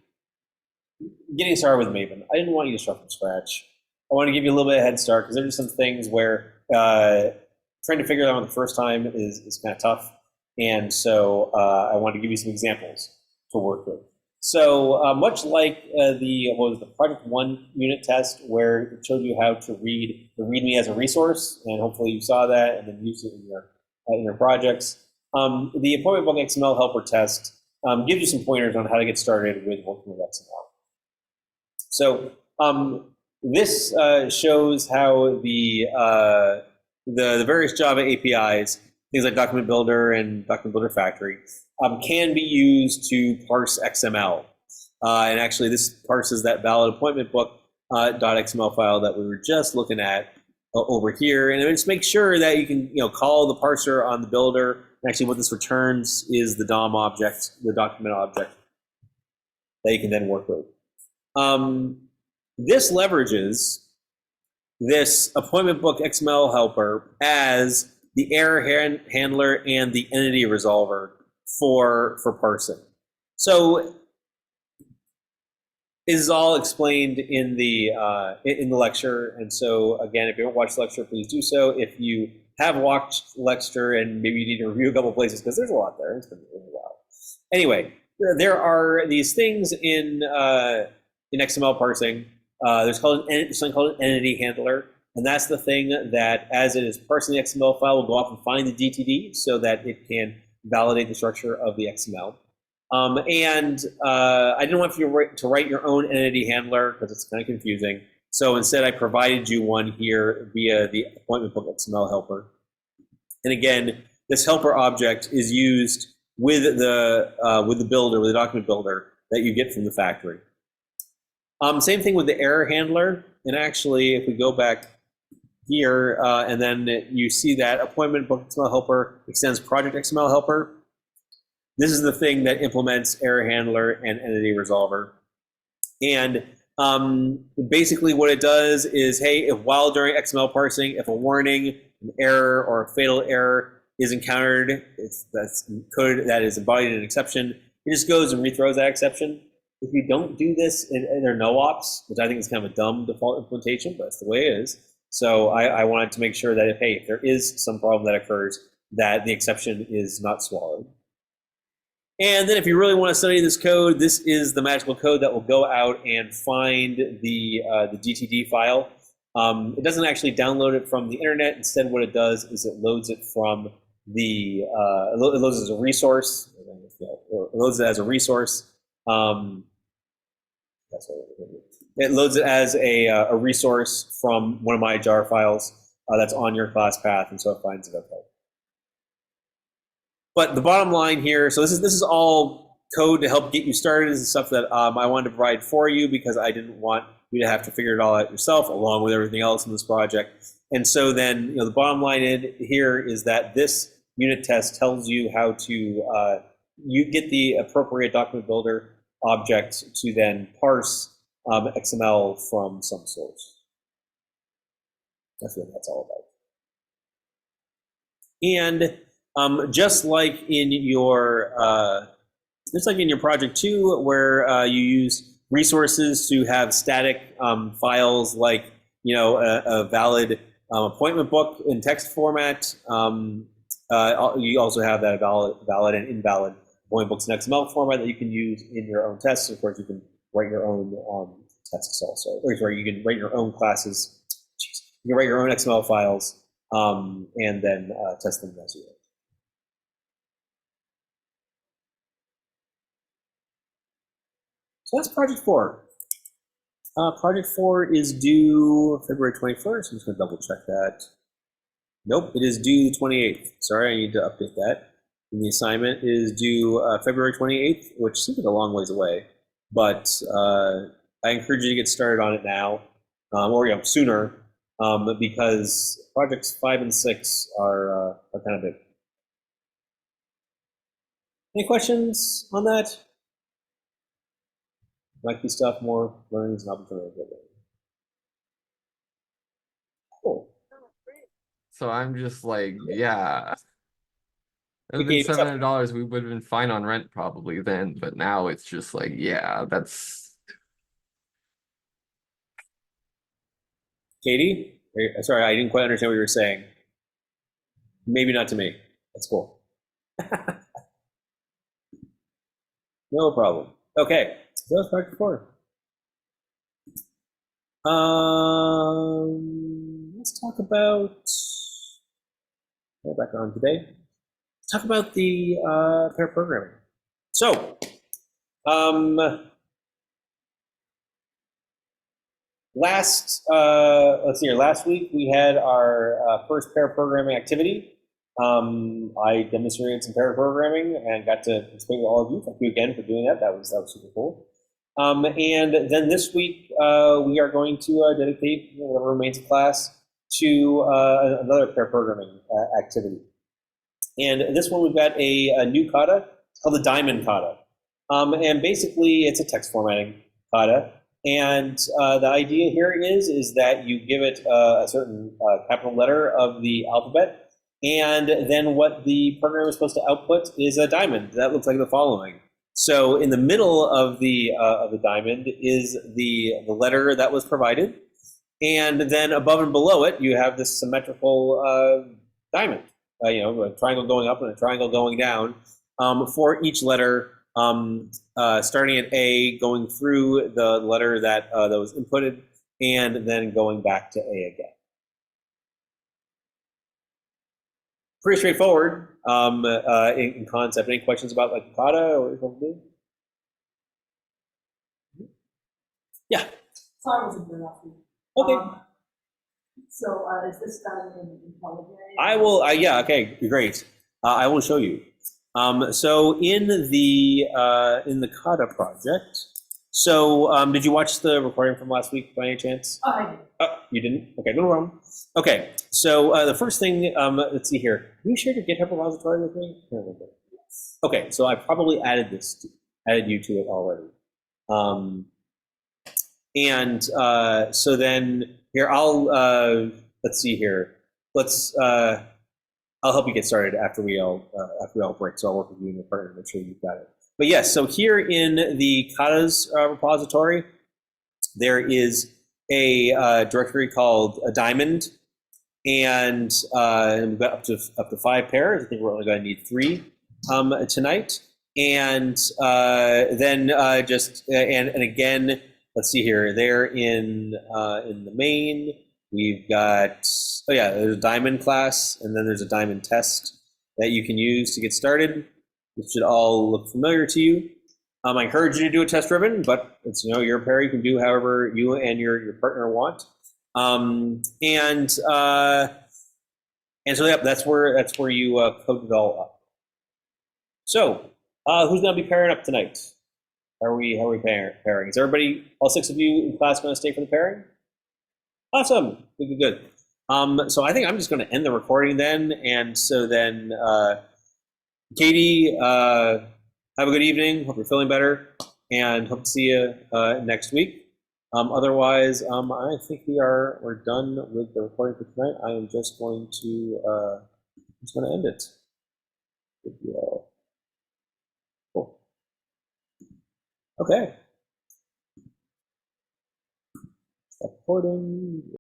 getting started with Maven. I didn't want you to start from scratch. I want to give you a little bit of a head start because there are some things where trying to figure it out the first time is kind of tough. And so I want to give you some examples to work with. So much like the Project 1 unit test, where it showed you how to read the README as a resource, and hopefully you saw that and then use it in your projects. The appointment book XML helper test gives you some pointers on how to get started with working with XML. So this shows how the various Java APIs things like Document Builder and Document Builder Factory, can be used to parse XML. And actually, this parses that valid appointment book .xml file that we were just looking at over here, and just make sure that you can call the parser on the builder. And actually, what this returns is the DOM object, the document object that you can then work with. This leverages this appointment book XML helper as the error handler and the entity resolver for parsing. So this is all explained in the lecture, and so again, if you haven't watched the lecture, please do so. If you have watched the lecture and maybe you need to review a couple places because there's a lot there, it's been a while. Anyway, there are these things in XML parsing. There's something called an entity handler, and that's the thing that, as it is parsing the XML file, will go off and find the DTD so that it can validate the structure of the XML. I didn't want you to write your own entity handler because it's kind of confusing. So instead, I provided you one here via the appointment book XML helper. And again, this helper object is used with the builder, with the document builder that you get from the factory. Same thing with the error handler. And actually, if we go back here, and then you see that appointment book XML helper extends project XML helper. This is the thing that implements error handler and entity resolver. And basically what it does is, hey, if while during XML parsing, if a warning, an error, or a fatal error is encountered, that's code that is embodied in an exception, it just goes and rethrows that exception. If you don't do this in their no ops, which I think is kind of a dumb default implementation, but that's the way it is. So I wanted to make sure that if there is some problem that occurs, that the exception is not swallowed. And then if you really want to study this code, this is the magical code that will go out and find the DTD file. It doesn't actually download it from the internet. Instead, what it does is it loads it from it loads it as a resource. It loads it as a resource. It loads it as a resource from one of my jar files that's on your class path, and so it finds it okay. But the bottom line here, so this is all code to help get you started. This is stuff that I wanted to provide for you because I didn't want you to have to figure it all out yourself, along with everything else in this project. And so then, the bottom line here is that this unit test tells you how to you get the appropriate document builder object to then parse XML from some source. That's what that's all about. And just like in your project 2, where you use resources to have static files like a valid appointment book in text format, you also have that valid and invalid appointment books in XML format that you can use in your own tests. Of course, you can write your own tests also. Or sorry, you can write your own classes. You can write your own XML files and then test them as you go. So that's project 4. Project 4 is due February 21st. I'm just going to double check that. Nope, it is due the 28th. Sorry, I need to update that. And the assignment is due February 28th, which seems like a long ways away. But I encourage you to get started on it now, or sooner, because projects 5 and 6 are kind of big. Any questions on that? Might be stuff, more learnings and opportunities. Cool. So I'm just like, yeah. It would have Okay, been $700. We would have been fine on rent probably then, but now it's just like, yeah, that's. Katie? Sorry, I didn't quite understand what you were saying. Maybe not to me. That's cool. No problem. Okay, so that's project 4. Let's talk about. Back on today. Let's talk about the pair programming. So, let's see here. Last week we had our first pair programming activity. I demonstrated some pair programming and got to participate with all of you. Thank you again for doing that. That was super cool. And then this week we are going to dedicate whatever remains of class to another pair programming activity. And this one we've got a new kata. It's called the Diamond kata. And basically it's a text formatting kata. And the idea here is that you give it a certain capital letter of the alphabet, and then what the program is supposed to output is a diamond that looks like the following. So in the middle of the diamond is the letter that was provided, and then above and below it you have this symmetrical diamond. A triangle going up and a triangle going down for each letter. Starting at A, going through the letter that was inputted, and then going back to A again. Pretty straightforward in concept. Any questions about like kata or something? Yeah. Sorry, I was interrupting. Okay. So is this done in IntelliJ? I will. Yeah. Okay. Great. I will show you. So in the kata project. So did you watch the recording from last week by any chance? Oh, I did. Oh, you didn't? Okay, no problem. Okay, so the first thing, let's see here. Have you shared your GitHub repository with me? Yes. Okay, so I probably added you to it already. So then here, let's see here. I'll help you get started after we all break. So I'll work with you and your partner to make sure you've got it. But yes, so here in the Kata's repository, there is a directory called a diamond, and we've got up to 5 pairs. I think we're only going to need 3 tonight. And then and again, let's see here. There in the main, we've got there's a diamond class, and then there's a diamond test that you can use to get started. This should all look familiar to you. I encourage you to do a test ribbon, but it's your pair. You can do however you and your partner want. And so that's where you code it all up. So who's going to be pairing up tonight? How are we pairing? Is everybody, all 6 of you in class, going to stay for the pairing? Awesome. Good. So I think I'm just going to end the recording then, and so then Katie, have a good evening. Hope you're feeling better, and hope to see you next week. Otherwise, I think we're done with the recording for tonight. I am just going to end it. Good you all. Cool. Okay. Stop recording.